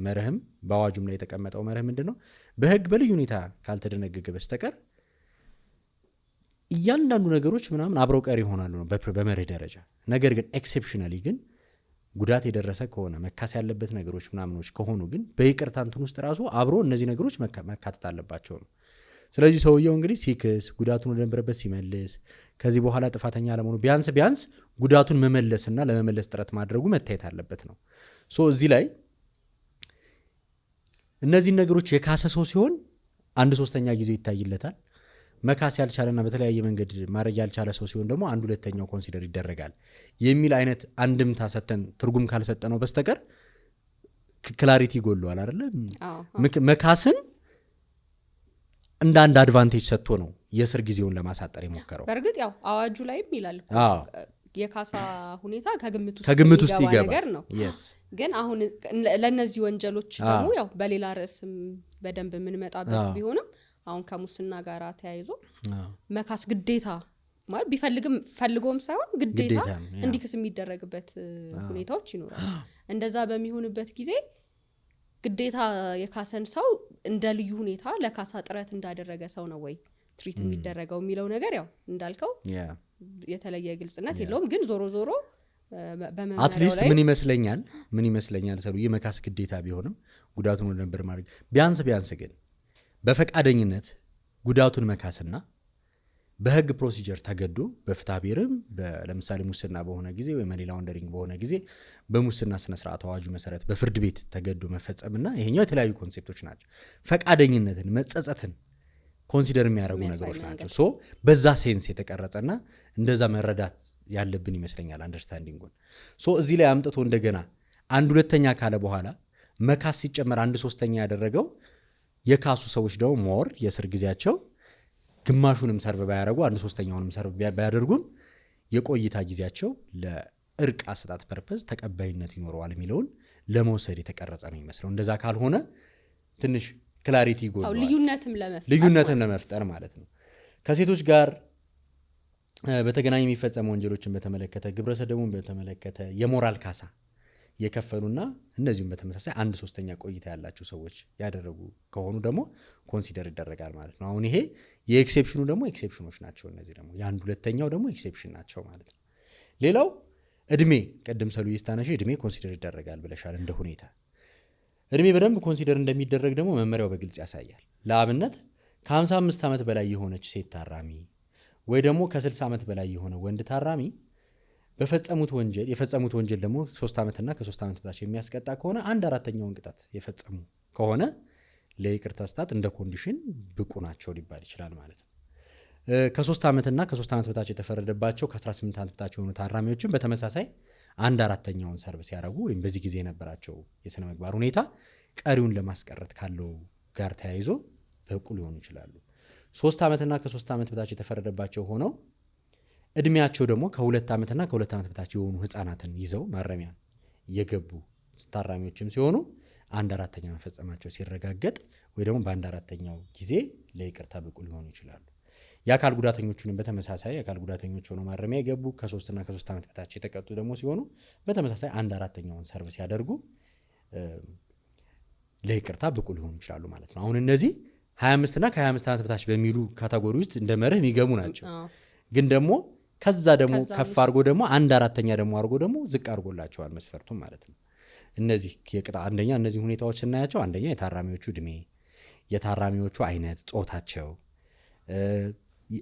Speaker 1: መርህም በአዋጁም ላይ የተቀመጠው መርህ ምንድነው? በህግ በልዩ ሁኔታ ካልተደነገገ በስተቀር እያንዳንዱ ነገሮች ምናምን አብረው ቀሪ ይሆናሉ ነው በመርህ ደረጃ። ነገር ግን ኤክሴፕሽናሊ ግን ጉዳት የደረሰ ከሆነ መካስ ያለበት ነገሮች ምናምኖች ከሆኑ ግን በይቅርታ እንትን ውስጥ ራሱ አብሮ እነዚህ ነገሮች መካተት አለባቸው ነው። ስለዚህ ሰውየው እንግዲህ ሲክስ ጉዳቱን ወደ ነበረበት ሲመልስ ከዚህ በኋላ ጥፋተኛ አለመሆኑ ቢያንስ ጉዳቱን መመለስና ለመመለስ ጥረት ማድረጉ መታየት አለበት ነው። ሶ እዚህ ላይ እነዚህ ነገሮች የካሰ ሰው ሲሆን 1/3 ጊዜው ይታይለታል። መካስ ያልቻለና በተለያየ መንገድ ማድረግ ያልቻለ ሰው ሲሆን ደግሞ 1/2 ኮንሲደር ይደረጋል የሚል አይነት አንድምታ ሰተን ትርጉም ካልሰጠ ነው በስተቀር ክላሪቲ ጎሏል አይደለ? መካስን እንደ አንድ አድቫንቴጅ ሰጥቶ ነው የእስር ጊዜውን ለማሳጠር የሞከረው።
Speaker 3: በእርግጥ ያው አዋጁ ላይም ይላል የካሳ ሁኔታ ከግምት ውስጥ ይገባ ነገር ነው። ግን አሁን ለነዚህ ወንጀሎች ደግሞ ያው በሌላ ርዕስም በደንብ የምንመጣበት ቢሆንም አሁን ከሙስና ጋር ተያይዞ መካስ ግዴታ ማለት ቢፈልግም ፈልጎም ሳይሆን ግዴታ እንዲክስ የሚደረግበት ሁኔታዎች ይኖራሉ። እንደዛ በሚሆንበት ጊዜ ግዴታ የካሰን ሰው እንደ ልዩ ሁኔታ ለካሳ ጥረት እንዳደረገ ሰው ነው ወይ ትሪት የሚደረገው የሚለው ነገር ያው እንዳልከው የተለየ ግልጽነት የለውም። ግን ዞሮ
Speaker 1: አትሊስት ምን ይመስለኛል ሰው የመካስ ግዴታ ቢሆንም ጉዳቱን ወደ ነበር ማድረግ ቢያንስ ግን በፈቃደኝነት ጉዳቱን መካስና በህግ ፕሮሲጀር ተገዶ በፍትሐ ብሔርም ለምሳሌ ሙስና በሆነ ጊዜ ወይ መኒ ላውንደሪንግ በሆነ ጊዜ በሙስና ስነ ስርዓት አዋጁ መሰረት በፍርድ ቤት ተገዶ መፈጸምና ይሄኛው የተለያዩ ኮንሴፕቶች ናቸው። ፈቃደኝነትን መጸጸትን ኮንሲደር የሚያደርጉ ነገሮች ናቸው። ሶ በዛ ሴንስ የተቀረጸና እንደዛ መረዳት ያለብን ይመስለኛል አንደርስታንዲንጉን። ሶ እዚህ ላይ አምጥቶ እንደገና 1/2 ካለ በኋላ መካስ ሲጨመር 1/3 ያደረገው የካሱ ሰዎች ደግሞ ሞር የእስር ጊዜያቸው ግማሹንም ሰርቭ ባያደርጉ 1/3ኛውንም ሰርቭ ባያደርጉም የቆይታ ጊዜያቸው ለእርቅ አሰጣጥ ፐርፐዝ ተቀባይነት ይኖረዋል የሚለውን ለመውሰድ የተቀረጸ ነው ይመስለው። እንደዛ ካልሆነ ትንሽ ክላሪቲ ይጎላል። ልዩነትም ለመፍጠር ማለት ነው። ከሴቶች ጋር በተገናኘ የሚፈጸሙ ወንጀሎችን በተመለከተ ግብረ ሰዶምን በተመለከተ የሞራል ካሳ የከፈሉና እነዚህም በተመሳሳይ 1/3 ቆይታ ያላቸው ሰዎች ያደረጉ ከሆኑ ደግሞ ኮንሲደር ይደረጋል ማለት ነው። አሁን ይሄ የኤክሴፕሽኑ ደግሞ ኤክሴፕሽኖች ናቸው። እነዚህ ደግሞ የ1/2 ደግሞ ኤክሴፕሽን ናቸው ማለት ነው። ሌላው እድሜ ቀደም ሰሉ ይስታነሽ እድሜ ኮንሲደር ይደረጋል ብለሻል። እንደ ሁኔታ እድሜ በደንብ ኮንሲደር እንደሚደረግ ደግሞ መመሪያው በግልጽ ያሳያል። ለአብነት ከ55 ዓመት በላይ የሆነች ሴት ታራሚ ወይ ደግሞ ከ60 ዓመት በላይ የሆነ ወንድ ታራሚ የፈጸሙት ወንጀል ደግሞ 3 ዓመትና ከ3 ዓመት በታች የሚያስቀጣ ከሆነ 1/4ኛውን ቅጣት የፈጸሙ ከሆነ ለይቅርታ ስጣት እንደ ኮንዲሽን ብቁ ናቸው ሊባል ይችላል ማለት ነው። ከ3 ዓመትና ከ3 ዓመት በታች የተፈረደባቸው ከ18 ዓመት በታች የሆኑ ታራሚዎችን በተመሳሳይ 1/4ኛውን ሰርቪስ ያደረጉ ወይም በዚህ ጊዜ የነበራቸው የሥነ ምግባር ሁኔታ ቀሪውን ለማስቀረት ካለው ጋር ተያይዞ ብቁ ሊሆኑ ይችላሉ። 3 ዓመትና ከ3 ዓመት በታች የተፈረደባቸው ሆነው እድሜያቸው ደግሞ ከ2 ዓመትና ከ2 ዓመት በታች የሆኑ ህፃናትን ይዘው ማረሚያ የገቡ ታራሚዎችም ሲሆኑ 1/4 መፈጸማቸው ሲረጋገጥ ወይ ደግሞ በ1/4 ጊዜ ለይቅርታ ብቁ ሊሆኑ ይችላሉ። የአካል ጉዳተኞቹንም በተመሳሳይ የአካል ጉዳተኞች ሆነው ማረሚያ የገቡ ከ3 እና ከ3 ዓመት በታች የተቀጡ ደግሞ ሲሆኑ በተመሳሳይ 1/4ኛውን ሰርቪስ ያደርጉ ለይቅርታ ብቁ ሊሆኑ ይችላሉ ማለት ነው። አሁን እነዚህ 25 እና ከ25 ዓመት በታች በሚሉ ካቴጎሪ ውስጥ እንደ መርህ የሚገቡ ናቸው። ግን ደግሞ ከዛ ደግሞ ከፍ አድርጎ ደግሞ 1/4 ደግሞ አድርጎ ደግሞ ዝቅ አድርጎላቸዋል መስፈርቱን ማለት ነው። እነዚህ የቅጣ አንደኛ እነዚህ ሁኔታዎች ስናያቸው አንደኛ የታራሚዎቹ እድሜ፣ የታራሚዎቹ አይነት፣ ጾታቸው፣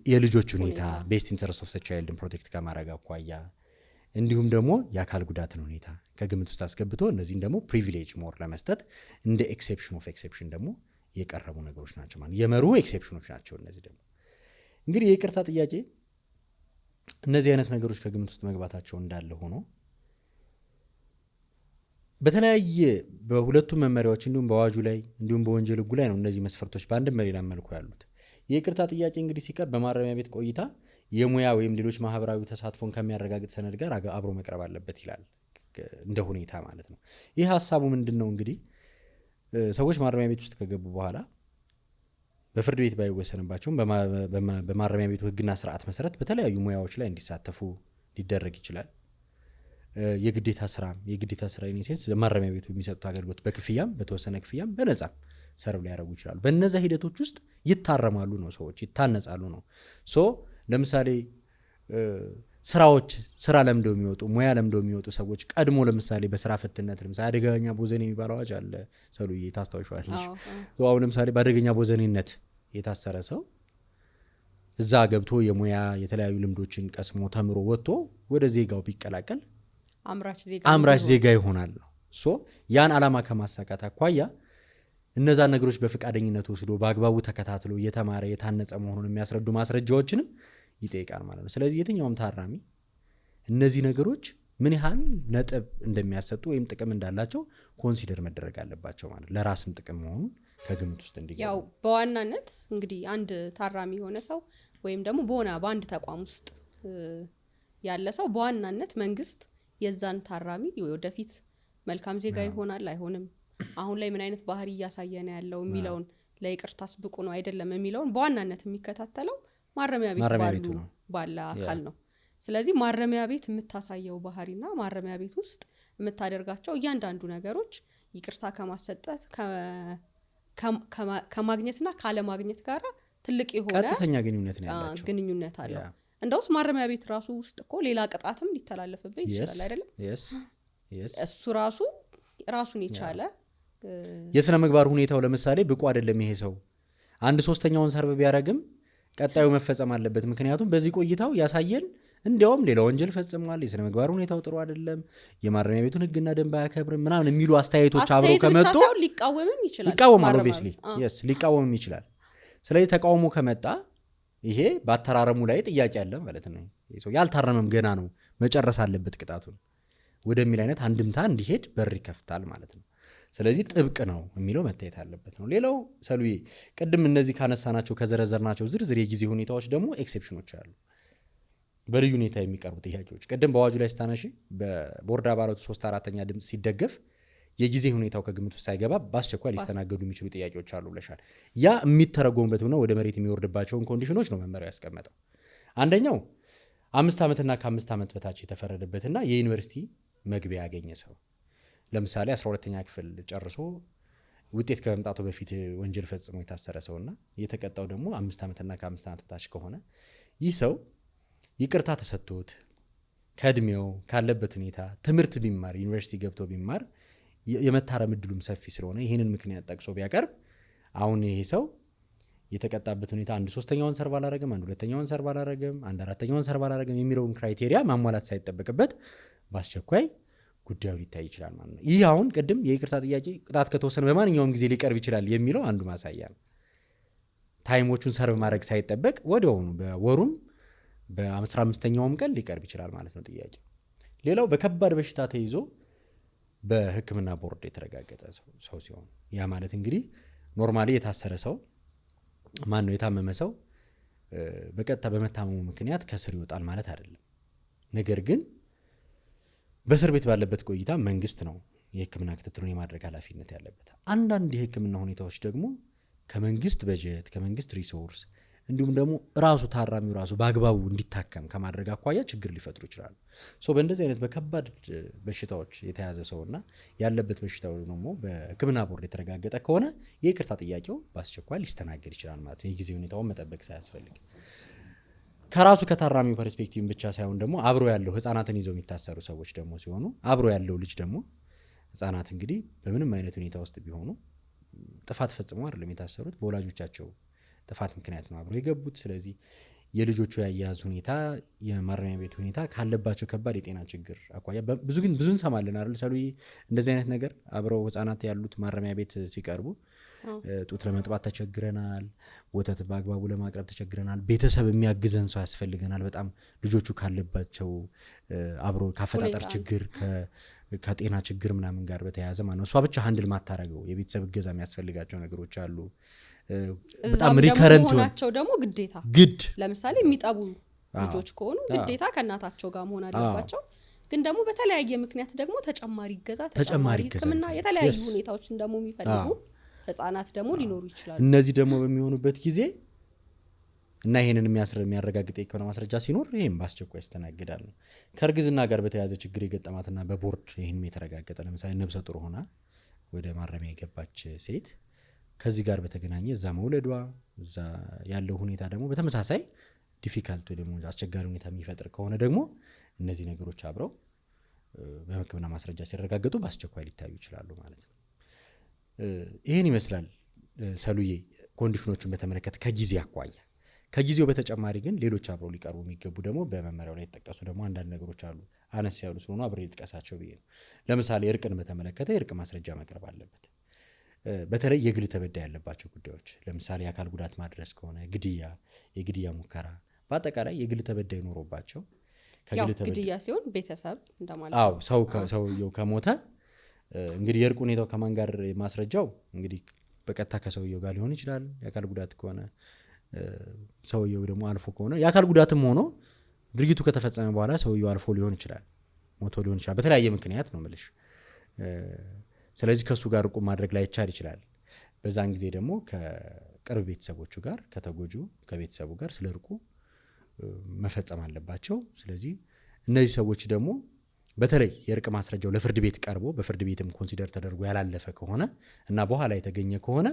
Speaker 1: የልጆች ሁኔታ ቤስት ኢንተረስት ኦፍ ዘ ቻይልድን ፕሮቴክት ከማድረግ አኳያ እንዲሁም ደግሞ የአካል ጉዳትን ሁኔታ ከግምት ውስጥ አስገብቶ እነዚህን ደግሞ ፕሪቪሌጅ ሞር ለመስጠት እንደ ኤክሴፕሽን ኦፍ ኤክሴፕሽን ደግሞ የቀረቡ ነገሮች ናቸው ማለት የመርሁ ኤክሴፕሽኖች ናቸው። እነዚህ ደግሞ እንግዲህ የይቅርታ ጥያቄ እነዚህ አይነት ነገሮች ከግምት ውስጥ መግባታቸው እንዳለ ሆኖ በተለያየ በሁለቱም መመሪያዎች እንዲሁም በአዋጁ ላይ እንዲሁም በወንጀል ሕጉ ላይ ነው እነዚህ መስፈርቶች በአንድም በሌላ መልኩ ያሉት። የይቅርታ ጥያቄ እንግዲህ ሲቀርብ በማረሚያ ቤት ቆይታ የሙያ ወይም ሌሎች ማህበራዊ ተሳትፎን ከሚያረጋግጥ ሰነድ ጋር አብሮ መቅረብ አለበት ይላል እንደ ሁኔታ ማለት ነው። ይህ ሀሳቡ ምንድነው? እንግዲህ ሰዎች ማረሚያ ቤት ውስጥ ከገቡ በኋላ በፍርድ ቤት ባይወሰንባቸውም በማረሚያ ቤቱ ሕግና ስርዓት መሰረት በተለያዩ ሙያዎች ላይ እንዲሳተፉ ሊደረግ ይችላል። የግዴታ ስራ ኢንሴንስ ለማረሚያ ቤቱ የሚሰጡት አገልግሎት በክፍያም በተወሰነ ክፍያም በነጻም ሰርቭ ሊያደርጉ ይችላሉ። በእነዛ ሂደቶች ውስጥ ይታረማሉ ነው፣ ሰዎች ይታነጻሉ ነው። ሶ ለምሳሌ ስራ ለምደው የሚወጡ ሙያ ለምደው የሚወጡ ሰዎች ቀድሞ ለምሳሌ በስራ ፈትነት ለምሳሌ አደገኛ ቦዘኔ የሚባለው አዋጅ አለ ሰሉዬ ታስታውሻለሽ? አሁን ለምሳሌ በአደገኛ ቦዘኔነት የታሰረ ሰው እዛ ገብቶ የሙያ የተለያዩ ልምዶችን ቀስሞ ተምሮ ወጥቶ ወደ ዜጋው ቢቀላቀል አምራች ዜጋ ይሆናል ነው። ያን አላማ ከማሳካት አኳያ እነዛ ነገሮች በፍቃደኝነት ወስዶ በአግባቡ ተከታትሎ የተማረ የታነጸ መሆኑን የሚያስረዱ ማስረጃዎችንም ይጠይቃል ማለት ነው። ስለዚህ የትኛውም ታራሚ እነዚህ ነገሮች ምን ያህል ነጥብ እንደሚያሰጡ ወይም ጥቅም እንዳላቸው ኮንሲደር መደረግ አለባቸው ማለት ለራስም ጥቅም መሆኑን ከግምት ውስጥ እንዲገባ
Speaker 3: ያው በዋናነት እንግዲህ አንድ ታራሚ የሆነ ሰው ወይም ደግሞ በአንድ ተቋም ውስጥ ያለ ሰው በዋናነት መንግስት የዛን ታራሚ ወደፊት መልካም ዜጋ ይሆናል አይሆንም፣ አሁን ላይ ምን አይነት ባህሪ እያሳየ ነው ያለው የሚለውን ለይቅርታስ ብቁ ነው አይደለም የሚለውን በዋናነት የሚከታተለው ማረሚያ ቤት ባለ አካል ነው። ስለዚህ ማረሚያ ቤት የምታሳየው ባህሪና ማረሚያ ቤት ውስጥ የምታደርጋቸው እያንዳንዱ ነገሮች ይቅርታ ከማሰጠት ከማግኘትና ካለማግኘት ጋር ትልቅ የሆነ
Speaker 1: ቀጥተኛ ግንኙነት ነው ያላቸው
Speaker 3: ግንኙነት አለው። እንደውስ ማረሚያ ቤት ራሱ ውስጥ እኮ ሌላ ቅጣትም ሊተላለፍበት ይችላል አይደለም? እሱ ራሱን የቻለ
Speaker 1: የስነ ምግባር ሁኔታው ለምሳሌ ብቁ አይደለም ይሄ ሰው 1/3ኛውን ሰርቭ ቢያረግም ቀጣዩ መፈጸም አለበት። ምክንያቱም በዚህ ቆይታው ያሳየን እንዲያውም ሌላ ወንጀል ፈጽሟል፣ የስነ ምግባር ሁኔታው ጥሩ አይደለም፣ የማረሚያ ቤቱን ህግና ደንብ አያከብርም ምናምን የሚሉ አስተያየቶች አብረው ከመጡ
Speaker 3: ሊቃወምም ይችላል።
Speaker 1: obviously ሊቃወምም ይችላል። ስለዚህ ተቃውሞ ከመጣ ይሄ በአተራረሙ ላይ ጥያቄ አለ ማለት ነው። ሰው ያልታረመም ገና ነው መጨረስ አለበት ቅጣቱን ወደሚል አይነት አንድምታ እንዲሄድ በር ይከፍታል ማለት ነው። ስለዚህ ጥብቅ ነው የሚለው መታየት አለበት ነው። ሌላው ሰሉዬ ቅድም እነዚህ ካነሳናቸው ከዘረዘርናቸው ዝርዝር የጊዜ ሁኔታዎች ደግሞ ኤክሴፕሽኖች አሉ። በልዩ ሁኔታ የሚቀርቡ ጥያቄዎች ቅድም በአዋጁ ላይ ስታነሺ በቦርድ አባላቱ 3/4 ድምጽ ሲደገፍ የጊዜ ሁኔታው ከግምት ውስጥ ሳይገባ በአስቸኳይ ሊስተናገዱ የሚችሉ ጥያቄዎች አሉ ብለሻል። ያ የሚተረጎምበት ነው ወደ መሬት የሚወርድባቸውን ኮንዲሽኖች ነው መመሪያው ያስቀመጠው። አንደኛው 5 ዓመትና ከ5 ዓመት በታች የተፈረደበትና የዩኒቨርሲቲ መግቢያ ያገኘ ሰው ለምሳሌ 12ኛ ክፍል ጨርሶ ውጤት ከመምጣቱ በፊት ወንጀል ፈጽሞ የታሰረ ሰውና የተቀጣው ደግሞ 5 ዓመትና ከ5 ዓመት በታች ከሆነ ይህ ሰው ይቅርታ ተሰጥቶት ከእድሜው ካለበት ሁኔታ ትምህርት ቢማር ዩኒቨርሲቲ ገብቶ ቢማር የመታረም እድሉም ሰፊ ስለሆነ ይህንን ምክንያት ጠቅሶ ቢያቀርብ አሁን ይሄ ሰው የተቀጣበት ሁኔታ 1/3ኛውን ሰርቭ አላረገም፣ 1/2ኛውን ሰርቭ አላረገም፣ 1/4ኛውን ሰርቭ አላረገም የሚለውን ክራይቴሪያ ማሟላት ሳይጠበቅበት በአስቸኳይ ጉዳዩ ሊታይ ይችላል ማለት ነው። ይህ አሁን ቅድም የይቅርታ ጥያቄ ቅጣት ከተወሰነ በማንኛውም ጊዜ ሊቀርብ ይችላል የሚለው አንዱ ማሳያ ነው። ታይሞቹን ሰርቭ ማድረግ ሳይጠበቅ ወዲያውኑ በወሩም በ15ኛውም ቀን ሊቀርብ ይችላል ማለት ነው ጥያቄ። ሌላው በከባድ በሽታ ተይዞ በሕክምና ቦርድ የተረጋገጠ ሰው ሲሆን ያ ማለት እንግዲህ ኖርማሊ የታሰረ ሰው ማን ነው የታመመ ሰው በቀጥታ በመታመሙ ምክንያት ከስር ይወጣል ማለት አይደለም። ነገር ግን በእስር ቤት ባለበት ቆይታ መንግስት ነው የሕክምና ክትትሉን የማድረግ ኃላፊነት ያለበት። አንዳንድ የሕክምና ሁኔታዎች ደግሞ ከመንግስት በጀት ከመንግስት ሪሶርስ እንዲሁም ደግሞ ራሱ ታራሚው ራሱ በአግባቡ እንዲታከም ከማድረግ አኳያ ችግር ሊፈጥሩ ይችላሉ። በእንደዚህ አይነት በከባድ በሽታዎች የተያዘ ሰውና ያለበት በሽታው ደግሞ በሕክምና ቦርድ የተረጋገጠ ከሆነ የይቅርታ ጥያቄው በአስቸኳይ ሊስተናገድ ይችላል ማለት ነው። የጊዜ ሁኔታውን መጠበቅ ሳያስፈልግ ከራሱ ከታራሚው ፐርስፔክቲቭ ብቻ ሳይሆን ደግሞ አብሮ ያለው ህፃናትን ይዘው የሚታሰሩ ሰዎች ደግሞ ሲሆኑ አብሮ ያለው ልጅ ደግሞ ህፃናት እንግዲህ በምንም አይነት ሁኔታ ውስጥ ቢሆኑ ጥፋት ፈጽመው አይደለም የታሰሩት በወላጆቻቸው ጥፋት ምክንያት ነው አብሮ የገቡት። ስለዚህ የልጆቹ ያያያዝ ሁኔታ የማረሚያ ቤት ሁኔታ ካለባቸው ከባድ የጤና ችግር አኳያ ብዙ እንሰማለን አይደል ሰሉዬ እንደዚህ አይነት ነገር አብረው ህፃናት ያሉት ማረሚያ ቤት ሲቀርቡ ጡት ለመጥባት ተቸግረናል፣ ወተት በአግባቡ ለማቅረብ ተቸግረናል፣ ቤተሰብ የሚያግዘን ሰው ያስፈልገናል፣ በጣም ልጆቹ ካለባቸው አብሮ ካፈጣጠር ችግር ከጤና ችግር ምናምን ጋር በተያያዘ ማለት ነው። እሷ ብቻ ሃንድል ማታረገው የቤተሰብ እገዛ የሚያስፈልጋቸው ነገሮች አሉ።
Speaker 3: በጣም ሪከረንት ሆናቸው ደግሞ ግድ ለምሳሌ የሚጠቡ ልጆች ከሆኑ ግዴታ ከእናታቸው ጋር መሆን አለባቸው። ግን ደግሞ በተለያየ ምክንያት ደግሞ ተጨማሪ እገዛ ተጨማሪ ሕክምና የተለያዩ ሁኔታዎችን ደግሞ የሚፈልጉ ህፃናት ደግሞ ሊኖሩ ይችላሉ።
Speaker 1: እነዚህ ደግሞ በሚሆኑበት ጊዜ እና ይሄንን የሚያረጋግጥ የሆነ ማስረጃ ሲኖር ይሄም በአስቸኳይ ያስተናግዳል ነው። ከእርግዝና ጋር በተያያዘ ችግር የገጠማትና በቦርድ ይሄን የተረጋገጠ ለምሳሌ ነብሰ ጡር ሆና ወደ ማረሚያ የገባች ሴት ከዚህ ጋር በተገናኘ እዛ መውለዷ እዛ ያለው ሁኔታ ደግሞ በተመሳሳይ ዲፊካልት ወይ ደግሞ አስቸጋሪ ሁኔታ የሚፈጥር ከሆነ ደግሞ እነዚህ ነገሮች አብረው በሕክምና ማስረጃ ሲረጋገጡ በአስቸኳይ ሊታዩ ይችላሉ ማለት ነው። ይሄን ይመስላል ሰሉዬ ኮንዲሽኖቹን በተመለከተ ከጊዜ አኳያ። ከጊዜው በተጨማሪ ግን ሌሎች አብረው ሊቀርቡ የሚገቡ ደግሞ በመመሪያው ላይ የተጠቀሱ ደግሞ አንዳንድ ነገሮች አሉ። አነስ ያሉ ስለሆኑ አብሬ ልጥቀሳቸው ብዬ ነው። ለምሳሌ እርቅን በተመለከተ የእርቅ ማስረጃ መቅረብ አለበት። በተለይ የግል ተበዳይ ያለባቸው ጉዳዮች ለምሳሌ አካል ጉዳት ማድረስ ከሆነ ግድያ፣ የግድያ ሙከራ፣ በአጠቃላይ የግል ተበዳይ ኖሮባቸው
Speaker 3: ያው ግድያ ሲሆን ቤተሰብ እንደማለት
Speaker 1: አዎ ሰውየው ከሞተ እንግዲህ የእርቅ ሁኔታው ከማን ጋር ማስረጃው እንግዲህ በቀጥታ ከሰውየው ጋር ሊሆን ይችላል። የአካል ጉዳት ከሆነ ሰውየው ደግሞ አልፎ ከሆነ የአካል ጉዳትም ሆኖ ድርጊቱ ከተፈጸመ በኋላ ሰውየው አልፎ ሊሆን ይችላል፣ ሞቶ ሊሆን ይችላል። በተለያየ ምክንያት ነው የምልሽ። ስለዚህ ከሱ ጋር እርቁ ማድረግ ላይ ይቻል ይችላል። በዛን ጊዜ ደግሞ ከቅርብ ቤተሰቦቹ ጋር ከተጎጁ ከቤተሰቡ ጋር ስለ እርቁ መፈጸም አለባቸው። ስለዚህ እነዚህ ሰዎች ደግሞ በተለይ የእርቅ ማስረጃው ለፍርድ ቤት ቀርቦ በፍርድ ቤትም ኮንሲደር ተደርጎ ያላለፈ ከሆነ እና በኋላ የተገኘ ከሆነ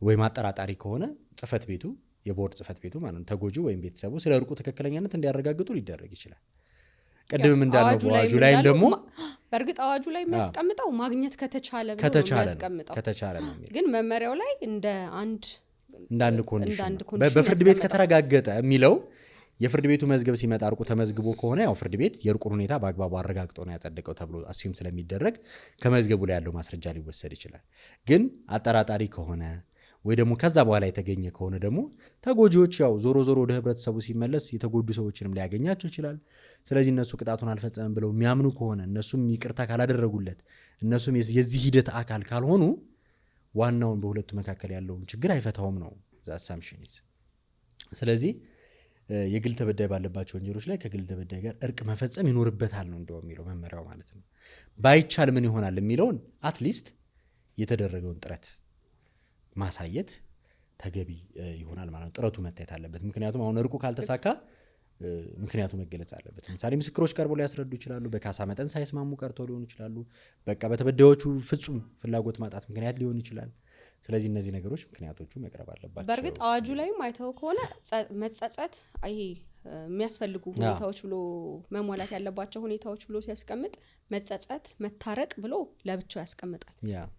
Speaker 1: ወይ ማጠራጣሪ ከሆነ ጽፈት ቤቱ የቦርድ ጽፈት ቤቱ ማለት ነው ተጎጁ ወይም ቤተሰቡ ስለ እርቁ ትክክለኛነት እንዲያረጋግጡ ሊደረግ ይችላል። ቀደም እንዳለው አዋጁ ላይም ደግሞ
Speaker 3: በርግጥ አዋጁ ላይ የሚያስቀምጠው ማግኘት ከተቻለ ነው የሚያስቀምጠው
Speaker 1: ከተቻለ ነው የሚለው።
Speaker 3: ግን መመሪያው ላይ እንደ አንድ
Speaker 1: ኮንዲሽን በፍርድ ቤት ከተረጋገጠ የሚለው የፍርድ ቤቱ መዝገብ ሲመጣ እርቁ ተመዝግቦ ከሆነ ያው ፍርድ ቤት የእርቁን ሁኔታ በአግባቡ አረጋግጦ ነው ያጸደቀው ተብሎ አስዩም ስለሚደረግ ከመዝገቡ ላይ ያለው ማስረጃ ሊወሰድ ይችላል። ግን አጠራጣሪ ከሆነ ወይ ደግሞ ከዛ በኋላ የተገኘ ከሆነ ደግሞ ተጎጂዎች ያው ዞሮ ወደ ህብረተሰቡ ሲመለስ የተጎዱ ሰዎችንም ሊያገኛቸው ይችላል። ስለዚህ እነሱ ቅጣቱን አልፈጸመም ብለው የሚያምኑ ከሆነ እነሱም ይቅርታ ካላደረጉለት እነሱም የዚህ ሂደት አካል ካልሆኑ ዋናውን በሁለቱ መካከል ያለውን ችግር አይፈታውም ነው አሳምፕሽን። ስለዚህ የግል ተበዳይ ባለባቸው ወንጀሎች ላይ ከግል ተበዳይ ጋር እርቅ መፈጸም ይኖርበታል ነው እንደው የሚለው መመሪያው ማለት ነው። ባይቻል ምን ይሆናል የሚለውን አትሊስት የተደረገውን ጥረት ማሳየት ተገቢ ይሆናል ማለት ነው። ጥረቱ መታየት አለበት። ምክንያቱም አሁን እርቁ ካልተሳካ ምክንያቱ መገለጽ አለበት። ለምሳሌ ምስክሮች ቀርበው ሊያስረዱ ይችላሉ። በካሳ መጠን ሳይስማሙ ቀርተው ሊሆኑ ይችላሉ። በቃ በተበዳዮቹ ፍጹም ፍላጎት ማጣት ምክንያት ሊሆን ይችላል። ስለዚህ እነዚህ ነገሮች ምክንያቶቹ መቅረብ አለባቸው።
Speaker 3: በእርግጥ አዋጁ ላይም አይተው ከሆነ መጸጸት ይሄ የሚያስፈልጉ ሁኔታዎች ብሎ መሟላት ያለባቸው ሁኔታዎች ብሎ ሲያስቀምጥ መጸጸት፣ መታረቅ ብሎ ለብቻው ያስቀምጣል።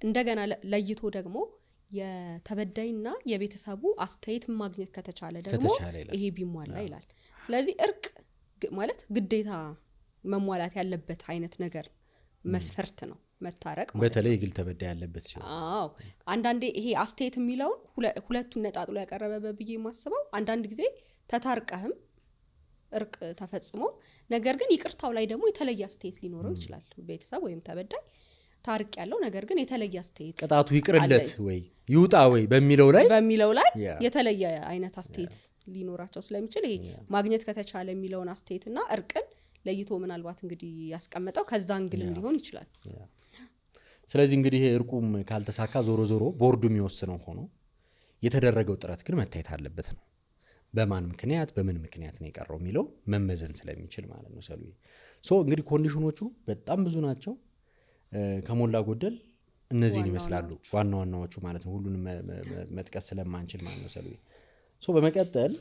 Speaker 3: እንደገና ለይቶ ደግሞ የተበዳይና የቤተሰቡ አስተያየት ማግኘት ከተቻለ ደግሞ ይሄ ቢሟላ ይላል። ስለዚህ እርቅ ማለት ግዴታ መሟላት ያለበት አይነት ነገር መስፈርት ነው። መታረቅ ማለት በተለይ
Speaker 1: የግል ተበዳይ ያለበት ሲሆን
Speaker 3: አንዳንዴ ይሄ አስተያየት የሚለውን ሁለቱን ነጣጥሎ ያቀረበ ብዬ የማስበው አንዳንድ ጊዜ ተታርቀህም እርቅ ተፈጽሞ ነገር ግን ይቅርታው ላይ ደግሞ የተለየ አስተያየት ሊኖረው ይችላል። ቤተሰብ ወይም ተበዳይ ታርቅ ያለው ነገር ግን የተለየ አስተያየት
Speaker 1: ቅጣቱ ይቅርለት ወይ ይውጣ ወይ በሚለው ላይ
Speaker 3: የተለየ አይነት አስተያየት ሊኖራቸው ስለሚችል ይሄ ማግኘት ከተቻለ የሚለውን አስተያየትና እርቅን ለይቶ ምናልባት እንግዲህ ያስቀመጠው ከዛ እንግልም ሊሆን ይችላል።
Speaker 1: ስለዚህ እንግዲህ እርቁም ካልተሳካ ዞሮ ቦርዱ የሚወስነው ሆኖ የተደረገው ጥረት ግን መታየት አለበት ነው። በማን ምክንያት በምን ምክንያት ነው የቀረው የሚለው መመዘን ስለሚችል ማለት ነው። ሰሉዬ እንግዲህ ኮንዲሽኖቹ በጣም ብዙ ናቸው። ከሞላ ጎደል እነዚህን ይመስላሉ ዋና ዋናዎቹ ማለት ነው። ሁሉንም መጥቀስ ስለማንችል ማለት ነው ሰሉዬ። በመቀጠል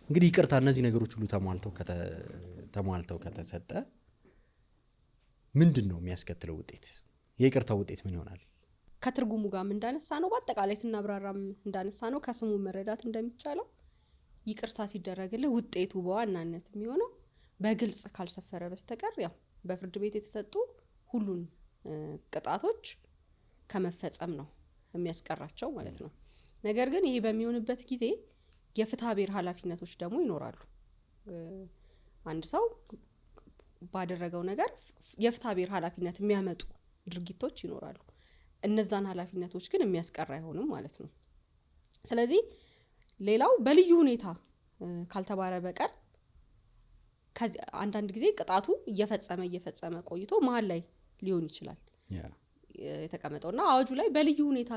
Speaker 1: እንግዲህ ይቅርታ እነዚህ ነገሮች ሁሉ ተሟልተው ከተሰጠ ምንድን ነው የሚያስከትለው ውጤት? የይቅርታው ውጤት ምን ይሆናል?
Speaker 3: ከትርጉሙ ጋር እንዳነሳ ነው በአጠቃላይ ስናብራራም እንዳነሳ ነው ከስሙ መረዳት እንደሚቻለው ይቅርታ ሲደረግልህ ውጤቱ በዋናነት የሚሆነው በግልጽ ካልሰፈረ በስተቀር ያው በፍርድ ቤት የተሰጡ ሁሉን ቅጣቶች ከመፈጸም ነው የሚያስቀራቸው ማለት ነው። ነገር ግን ይሄ በሚሆንበት ጊዜ የፍትሐ ብሔር ኃላፊነቶች ደግሞ ይኖራሉ። አንድ ሰው ባደረገው ነገር የፍትሐ ብሔር ኃላፊነት የሚያመጡ ድርጊቶች ይኖራሉ። እነዛን ኃላፊነቶች ግን የሚያስቀር አይሆንም ማለት ነው። ስለዚህ ሌላው በልዩ ሁኔታ ካልተባለ በቀር አንዳንድ ጊዜ ቅጣቱ እየፈጸመ ቆይቶ መሀል ላይ ሊሆን ይችላል የተቀመጠውና አዋጁ ላይ በልዩ ሁኔታ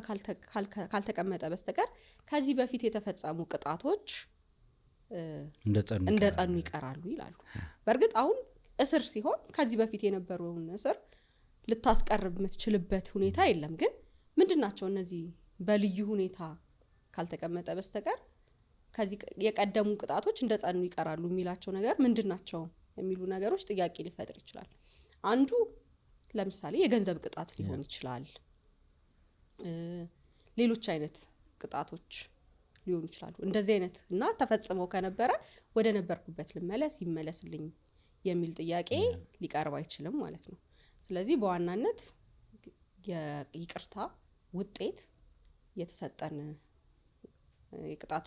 Speaker 3: ካልተቀመጠ በስተቀር ከዚህ በፊት የተፈጸሙ ቅጣቶች እንደጸኑ ይቀራሉ ይላሉ። በእርግጥ አሁን እስር ሲሆን ከዚህ በፊት የነበረውን እስር ልታስቀርብ የምትችልበት ሁኔታ የለም። ግን ምንድናቸው እነዚህ በልዩ ሁኔታ ካልተቀመጠ በስተቀር ከዚህ የቀደሙ ቅጣቶች እንደ ጸኑ ይቀራሉ የሚላቸው ነገር ምንድናቸው የሚሉ ነገሮች ጥያቄ ሊፈጥር ይችላል። አንዱ ለምሳሌ የገንዘብ ቅጣት ሊሆን ይችላል። ሌሎች አይነት ቅጣቶች ሊሆኑ ይችላሉ። እንደዚህ አይነት እና ተፈጽመው ከነበረ ወደ ነበርኩበት ይመለስልኝ የሚል ጥያቄ ሊቀርብ አይችልም ማለት ነው። ስለዚህ በዋናነት የይቅርታ ውጤት የተሰጠን የቅጣት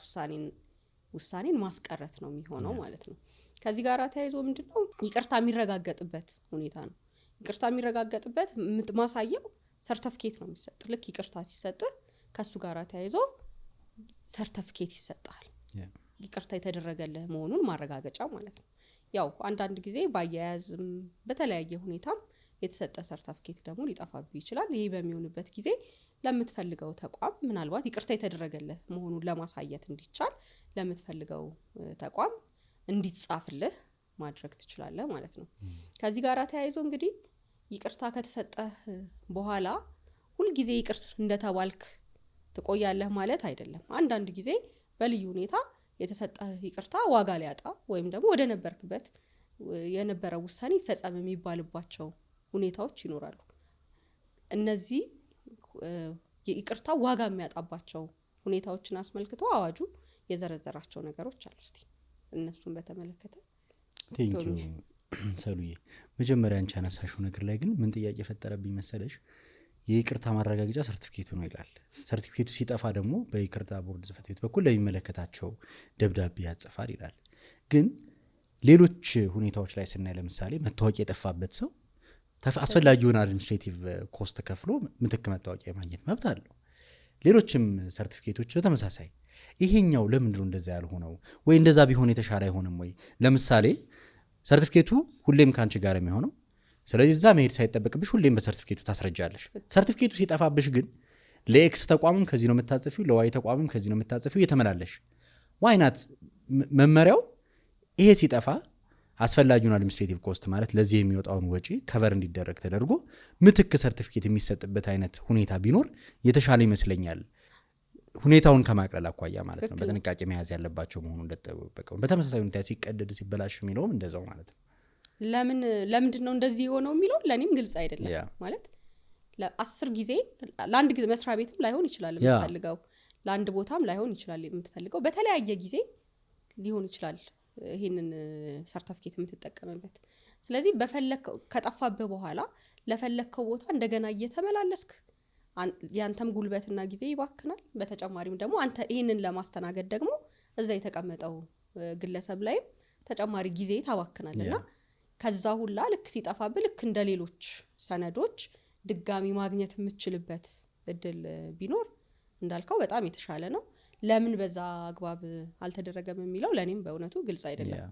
Speaker 3: ውሳኔን ማስቀረት ነው የሚሆነው ማለት ነው። ከዚህ ጋር ተያይዞ ምንድነው ይቅርታ የሚረጋገጥበት ሁኔታ ነው። ይቅርታ የሚረጋገጥበት ማሳየው ሰርተፊኬት ነው የሚሰጥ። ልክ ይቅርታ ሲሰጥ ከሱ ጋር ተያይዞ ሰርተፊኬት ይሰጣል። ይቅርታ የተደረገልህ መሆኑን ማረጋገጫ ማለት ነው። ያው አንዳንድ ጊዜ ባያያዝም በተለያየ ሁኔታም የተሰጠ ሰርተፊኬት ደግሞ ሊጠፋብህ ይችላል። ይሄ በሚሆንበት ጊዜ ለምትፈልገው ተቋም ምናልባት ይቅርታ የተደረገልህ መሆኑን ለማሳየት እንዲቻል ለምትፈልገው ተቋም እንዲጻፍልህ ማድረግ ትችላለህ ማለት ነው። ከዚህ ጋር ተያይዞ እንግዲህ ይቅርታ ከተሰጠህ በኋላ ሁሉ ጊዜ ይቅር እንደተባልክ ትቆያለህ ማለት አይደለም። አንዳንድ ጊዜ በልዩ ሁኔታ የተሰጠህ ይቅርታ ዋጋ ሊያጣ ወይም ደግሞ ወደ ነበርክበት የነበረው ውሳኔ ይፈጸም የሚባልባቸው ሁኔታዎች ይኖራሉ። እነዚህ ይቅርታ ዋጋ የሚያጣባቸው ሁኔታዎችን አስመልክቶ አዋጁ የዘረዘራቸው ነገሮች አሉ። እስቲ እነሱን በተመለከተ
Speaker 1: ቴንኪው ሰሉዬ። መጀመሪያ አንቺ ያነሳሽው ነገር ላይ ግን ምን ጥያቄ ፈጠረብኝ መሰለሽ? የይቅርታ ማረጋገጫ ሰርቲፊኬቱ ነው ይላል። ሰርቲፊኬቱ ሲጠፋ ደግሞ በይቅርታ ቦርድ ጽሕፈት ቤት በኩል ለሚመለከታቸው ደብዳቤ ያጽፋል ይላል። ግን ሌሎች ሁኔታዎች ላይ ስናይ ለምሳሌ መታወቂያ የጠፋበት ሰው አስፈላጊውን አድሚኒስትሬቲቭ ኮስት ከፍሎ ምትክ መታወቂያ ማግኘት መብት አለው። ሌሎችም ሰርቲፊኬቶች በተመሳሳይ። ይሄኛው ለምንድነው እንደዛ ያልሆነው? ወይ እንደዛ ቢሆን የተሻለ አይሆንም ወይ? ለምሳሌ ሰርቲፊኬቱ ሁሌም ካንቺ ጋር የሚሆነው፣ ስለዚህ እዛ መሄድ ሳይጠበቅብሽ ሁሌም በሰርቲፊኬቱ ታስረጃለሽ። ሰርቲፊኬቱ ሲጠፋብሽ ግን ለኤክስ ተቋምም ከዚህ ነው የምታጽፊው፣ ለዋይ ተቋምም ከዚህ ነው የምታጽፊው እየተመላለሽ ዋይናት መመሪያው ይሄ ሲጠፋ አስፈላጊውን አድሚኒስትሬቲቭ ኮስት ማለት ለዚህ የሚወጣውን ወጪ ከቨር እንዲደረግ ተደርጎ ምትክ ሰርቲፊኬት የሚሰጥበት አይነት ሁኔታ ቢኖር የተሻለ ይመስለኛል። ሁኔታውን ከማቅለል አኳያ ማለት ነው። በጥንቃቄ መያዝ ያለባቸው መሆኑ እንደተጠበቀው በተመሳሳይ ሁኔታ ሲቀደድ ሲበላሽ የሚለውም እንደዛው ማለት ነው።
Speaker 3: ለምንድነው እንደዚህ የሆነው የሚለው ለኔም ግልጽ አይደለም። ማለት ለ10 ጊዜ ለአንድ ጊዜ መስሪያ ቤትም ላይሆን ይችላል የምትፈልገው፣ ለአንድ ቦታም ላይሆን ይችላል የምትፈልገው፣ በተለያየ ጊዜ ሊሆን ይችላል ይሄንን ሰርቲፊኬት የምትጠቀምበት። ስለዚህ በፈለከው ከጠፋበህ በኋላ ለፈለከው ቦታ እንደገና እየተመላለስክ ያንተም ጉልበትና ጊዜ ይባክናል። በተጨማሪም ደግሞ አንተ ይሄንን ለማስተናገድ ደግሞ እዛ የተቀመጠው ግለሰብ ላይም ተጨማሪ ጊዜ ታባክናልና ከዛ ሁላ ልክ ሲጠፋብህ ልክ እንደ ሌሎች ሰነዶች ድጋሚ ማግኘት የምትችልበት እድል ቢኖር እንዳልከው በጣም የተሻለ ነው። ለምን በዛ አግባብ አልተደረገም የሚለው ለኔም በእውነቱ ግልጽ አይደለም።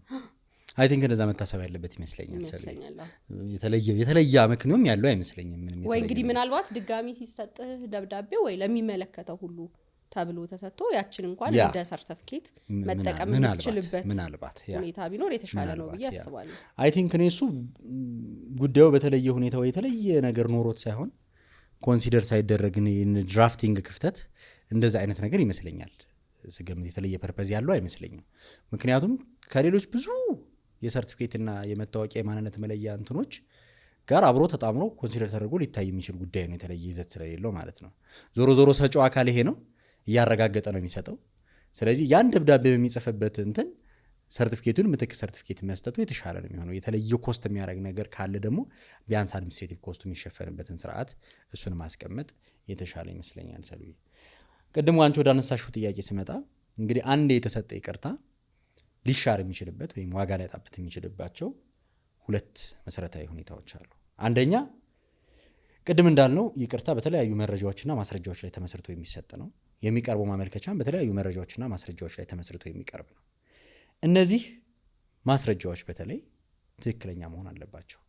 Speaker 1: አይ ቲንክ እንደዛ መታሰብ ያለበት ይመስለኛል። የተለየ አመክንዮም ያለው አይመስለኝም።
Speaker 3: ወይ እንግዲህ ምናልባት ድጋሚ ሲሰጥህ ደብዳቤ ወይ ለሚመለከተው ሁሉ ተብሎ ተሰጥቶ ያችን እንኳን እንደ ሰርቲፊኬት መጠቀም የምትችልበት ሁኔታ ቢኖር የተሻለ ነው ብዬ አስባለሁ።
Speaker 1: አይ ቲንክ እሱ ጉዳዩ በተለየ ሁኔታ ወይ የተለየ ነገር ኖሮት ሳይሆን ኮንሲደር ሳይደረግ ድራፍቲንግ ክፍተት እንደዛ አይነት ነገር ይመስለኛል። ስገምት የተለየ ፐርፐዝ ያለው አይመስለኝም። ምክንያቱም ከሌሎች ብዙ የሰርቲፊኬትና የመታወቂያ የማንነት መለያ እንትኖች ጋር አብሮ ተጣምሮ ኮንሲደር ተደርጎ ሊታይ የሚችል ጉዳይ ነው፣ የተለየ ይዘት ስለሌለው ማለት ነው። ዞሮ ሰጪው አካል ይሄ ነው እያረጋገጠ ነው የሚሰጠው። ስለዚህ ያን ደብዳቤ በሚጽፍበት እንትን ሰርቲፊኬቱን ምትክ ሰርቲፊኬት የሚያስጠጡ የተሻለ ነው የሚሆነው። የተለየ ኮስት የሚያደርግ ነገር ካለ ደግሞ ቢያንስ አድሚኒስትሬቲቭ ኮስቱ የሚሸፈንበትን ስርዓት እሱን ማስቀመጥ የተሻለ ይመስለኛል። ሰሉዬ ቅድም አንቺ ወደ አነሳሽው ጥያቄ ስመጣ እንግዲህ አንድ የተሰጠ ይቅርታ ሊሻር የሚችልበት ወይም ዋጋ ሊያጣበት የሚችልባቸው ሁለት መሰረታዊ ሁኔታዎች አሉ። አንደኛ ቅድም እንዳልነው ይቅርታ በተለያዩ መረጃዎችና ማስረጃዎች ላይ ተመስርቶ የሚሰጥ ነው። የሚቀርበው ማመልከቻም በተለያዩ መረጃዎችና ማስረጃዎች ላይ ተመስርቶ የሚቀርብ ነው። እነዚህ ማስረጃዎች በተለይ ትክክለኛ መሆን አለባቸው።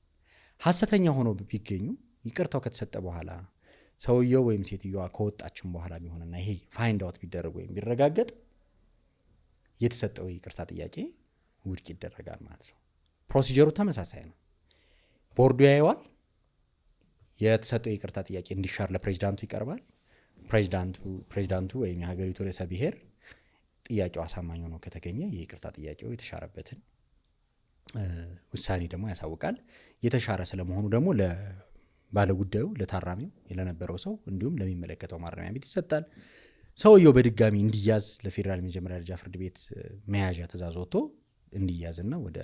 Speaker 1: ሐሰተኛ ሆኖ ቢገኙ ይቅርታው ከተሰጠ በኋላ ሰውየው ወይም ሴትዮዋ ከወጣችም በኋላ ቢሆንና ይሄ ፋይንድ አውት ቢደረግ ወይም ቢረጋገጥ የተሰጠው ይቅርታ ጥያቄ ውድቅ ይደረጋል ማለት ነው። ፕሮሲጀሩ ተመሳሳይ ነው። ቦርዱ ያየዋል። የተሰጠው ይቅርታ ጥያቄ እንዲሻር ለፕሬዚዳንቱ ይቀርባል። ፕሬዚዳንቱ ወይም የሀገሪቱ ርዕሰ ብሔር ጥያቄው አሳማኝ ሆኖ ከተገኘ የይቅርታ ጥያቄው የተሻረበትን ውሳኔ ደግሞ ያሳውቃል። የተሻረ ስለመሆኑ ደግሞ ለባለጉዳዩ ለታራሚው ለነበረው ሰው እንዲሁም ለሚመለከተው ማረሚያ ቤት ይሰጣል። ሰውየው በድጋሚ እንዲያዝ ለፌዴራል መጀመሪያ ደረጃ ፍርድ ቤት መያዣ ትእዛዝ ወጥቶ እንዲያዝና ወደ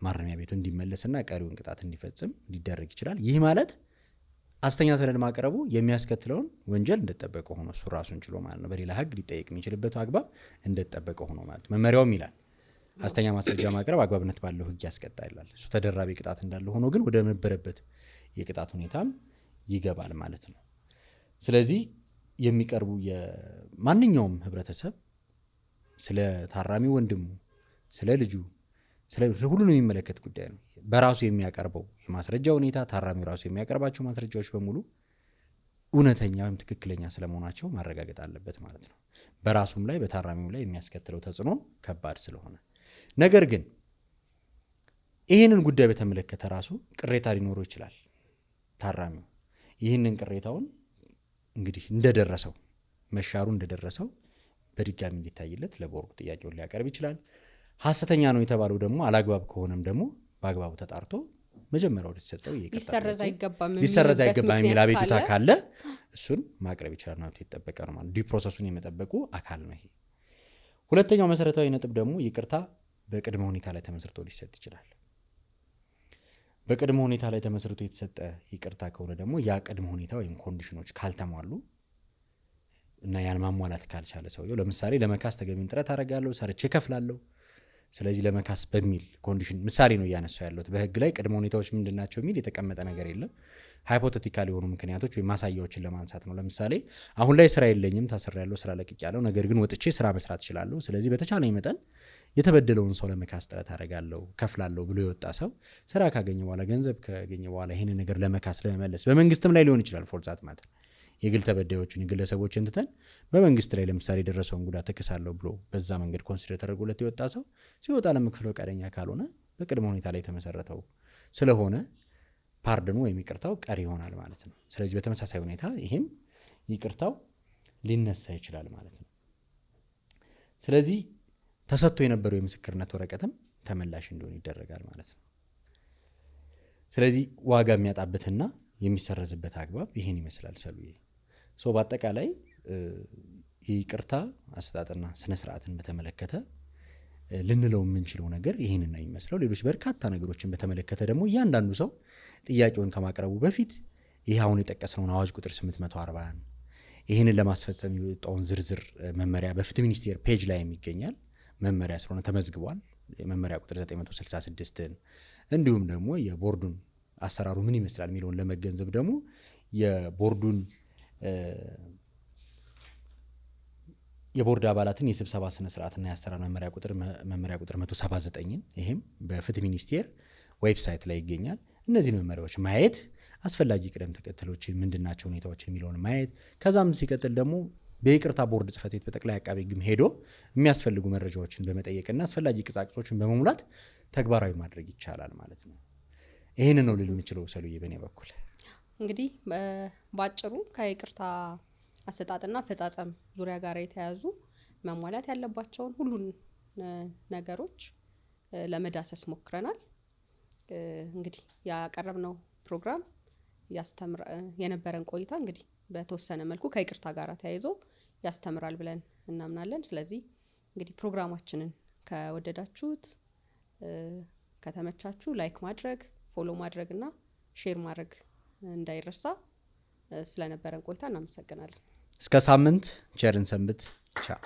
Speaker 1: ማረሚያ ቤቱ እንዲመለስና ቀሪውን ቅጣት እንዲፈጽም ሊደረግ ይችላል። ይህ ማለት ሐሰተኛ ሰነድ ማቅረቡ የሚያስከትለውን ወንጀል እንደተጠበቀ ሆኖ እሱ ራሱን ችሎ ማለት ነው በሌላ ሕግ ሊጠየቅ የሚችልበት አግባብ እንደተጠበቀ ሆኖ ማለት መመሪያውም ይላል ሐሰተኛ ማስረጃ ማቅረብ አግባብነት ባለው ሕግ ያስቀጣ ይላል። እሱ ተደራቢ ቅጣት እንዳለ ሆኖ ግን ወደ ነበረበት የቅጣት ሁኔታም ይገባል ማለት ነው። ስለዚህ የሚቀርቡ የማንኛውም ህብረተሰብ ስለ ታራሚ ወንድሙ፣ ስለ ልጁ፣ ስለ ሁሉንም የሚመለከት ጉዳይ ነው። በራሱ የሚያቀርበው የማስረጃ ሁኔታ ታራሚው ራሱ የሚያቀርባቸው ማስረጃዎች በሙሉ እውነተኛ ወይም ትክክለኛ ስለመሆናቸው ማረጋገጥ አለበት ማለት ነው። በራሱም ላይ በታራሚው ላይ የሚያስከትለው ተጽዕኖ ከባድ ስለሆነ ነገር ግን ይህንን ጉዳይ በተመለከተ ራሱ ቅሬታ ሊኖረው ይችላል። ታራሚው ይህንን ቅሬታውን እንግዲህ እንደደረሰው መሻሩ እንደደረሰው በድጋሚ እንዲታይለት ለቦርዱ ጥያቄውን ሊያቀርብ ይችላል። ሐሰተኛ ነው የተባለው ደግሞ አላግባብ ከሆነም ደግሞ በአግባቡ ተጣርቶ መጀመሪያው ሊሰጠው
Speaker 3: ሊሰረዝ አይገባም
Speaker 1: የሚል አቤቱታ ካለ እሱን ማቅረብ ይችላል ማለት የተጠበቀ ነው ማለት ዲ ፕሮሰሱን የመጠበቁ አካል ነው ይሄ። ሁለተኛው መሰረታዊ ነጥብ ደግሞ ይቅርታ በቅድመ ሁኔታ ላይ ተመስርቶ ሊሰጥ ይችላል። በቅድመ ሁኔታ ላይ ተመስርቶ የተሰጠ ይቅርታ ከሆነ ደግሞ ያ ቅድመ ሁኔታ ወይም ኮንዲሽኖች ካልተሟሉ እና ያን ማሟላት ካልቻለ ሰውየው ለምሳሌ ለመካስ ተገቢውን ጥረት አደርጋለሁ፣ ሰርቼ እከፍላለሁ፣ ስለዚህ ለመካስ በሚል ኮንዲሽን ምሳሌ ነው እያነሳው ያለሁት። በህግ ላይ ቅድመ ሁኔታዎች ምንድናቸው የሚል የተቀመጠ ነገር የለም። ሃይፖቴቲካል የሆኑ ምክንያቶች ወይም ማሳያዎችን ለማንሳት ነው። ለምሳሌ አሁን ላይ ስራ የለኝም፣ ታስሬያለሁ፣ ስራ ለቅቄያለሁ፣ ነገር ግን ወጥቼ ስራ መስራት እችላለሁ፣ ስለዚህ በተቻለኝ መጠን የተበደለውን ሰው ለመካስ ጥረት አደርጋለሁ፣ ከፍላለሁ ብሎ የወጣ ሰው ስራ ካገኘ በኋላ ገንዘብ ካገኘ በኋላ ይህንን ነገር ለመካስ ለመመለስ በመንግስትም ላይ ሊሆን ይችላል ፎርዛት ማለት የግል ተበዳዮችን የግለሰቦችን ትተን በመንግስት ላይ ለምሳሌ የደረሰውን ጉዳት ተከሳለሁ ብሎ በዛ መንገድ ኮንሲደር ተደርጎለት የወጣ ሰው ሲወጣ ለመክፈል ፈቃደኛ ካልሆነ በቅድመ ሁኔታ ላይ የተመሰረተው ስለሆነ ፓርደኑ ወይም ይቅርታው ቀሪ ይሆናል ማለት ነው። ስለዚህ በተመሳሳይ ሁኔታ ይሄም ይቅርታው ሊነሳ ይችላል ማለት ነው። ስለዚህ ተሰጥቶ የነበረው የምስክርነት ወረቀትም ተመላሽ እንዲሆን ይደረጋል ማለት ነው። ስለዚህ ዋጋ የሚያጣበትና የሚሰረዝበት አግባብ ይሄን ይመስላል ሰሉዬ። በአጠቃላይ ይቅርታ አሰጣጥና ስነ ስርዓትን በተመለከተ ልንለው የምንችለው ነገር ይሄን ነው የሚመስለው። ሌሎች በርካታ ነገሮችን በተመለከተ ደግሞ እያንዳንዱ ሰው ጥያቄውን ከማቅረቡ በፊት ይሄ አሁን የጠቀስነውን አዋጅ ቁጥር 840 ይሄንን ለማስፈጸም የወጣውን ዝርዝር መመሪያ በፍትህ ሚኒስቴር ፔጅ ላይ የሚገኛል መመሪያ ስለሆነ ተመዝግቧል። የመመሪያ ቁጥር 966ን እንዲሁም ደግሞ የቦርዱን አሰራሩ ምን ይመስላል የሚለውን ለመገንዘብ ደግሞ የቦርዱን የቦርድ አባላትን የስብሰባ ስነ ስርዓትና የአሰራር መመሪያ ቁጥር 179ን ይሄም በፍትህ ሚኒስቴር ዌብሳይት ላይ ይገኛል። እነዚህን መመሪያዎች ማየት አስፈላጊ ቅደም ተከተሎችን ምንድናቸው ሁኔታዎችን የሚለውን ማየት ከዛም ሲቀጥል ደግሞ በይቅርታ ቦርድ ጽሕፈት ቤት በጠቅላይ አቃቤ ሕግም ሄዶ የሚያስፈልጉ መረጃዎችን በመጠየቅና አስፈላጊ ቅጻቅጾችን በመሙላት ተግባራዊ ማድረግ ይቻላል ማለት ነው። ይሄን ነው ልል የምችለው ሰሉዬ በእኔ በኩል።
Speaker 3: እንግዲህ ባጭሩ ከይቅርታ አሰጣጥና አፈጻጸም ዙሪያ ጋር የተያዙ መሟላት ያለባቸውን ሁሉን ነገሮች ለመዳሰስ ሞክረናል። እንግዲህ ያቀረብነው ፕሮግራም የነበረን ቆይታ እንግዲህ በተወሰነ መልኩ ከይቅርታ ጋር ተያይዞ ያስተምራል ብለን እናምናለን። ስለዚህ እንግዲህ ፕሮግራማችንን ከወደዳችሁት ከተመቻችሁ ላይክ ማድረግ፣ ፎሎ ማድረግና ሼር ማድረግ እንዳይረሳ። ስለነበረን ቆይታ እናመሰግናለን።
Speaker 1: እስከ ሳምንት ቸርን ሰንብት። ቻው።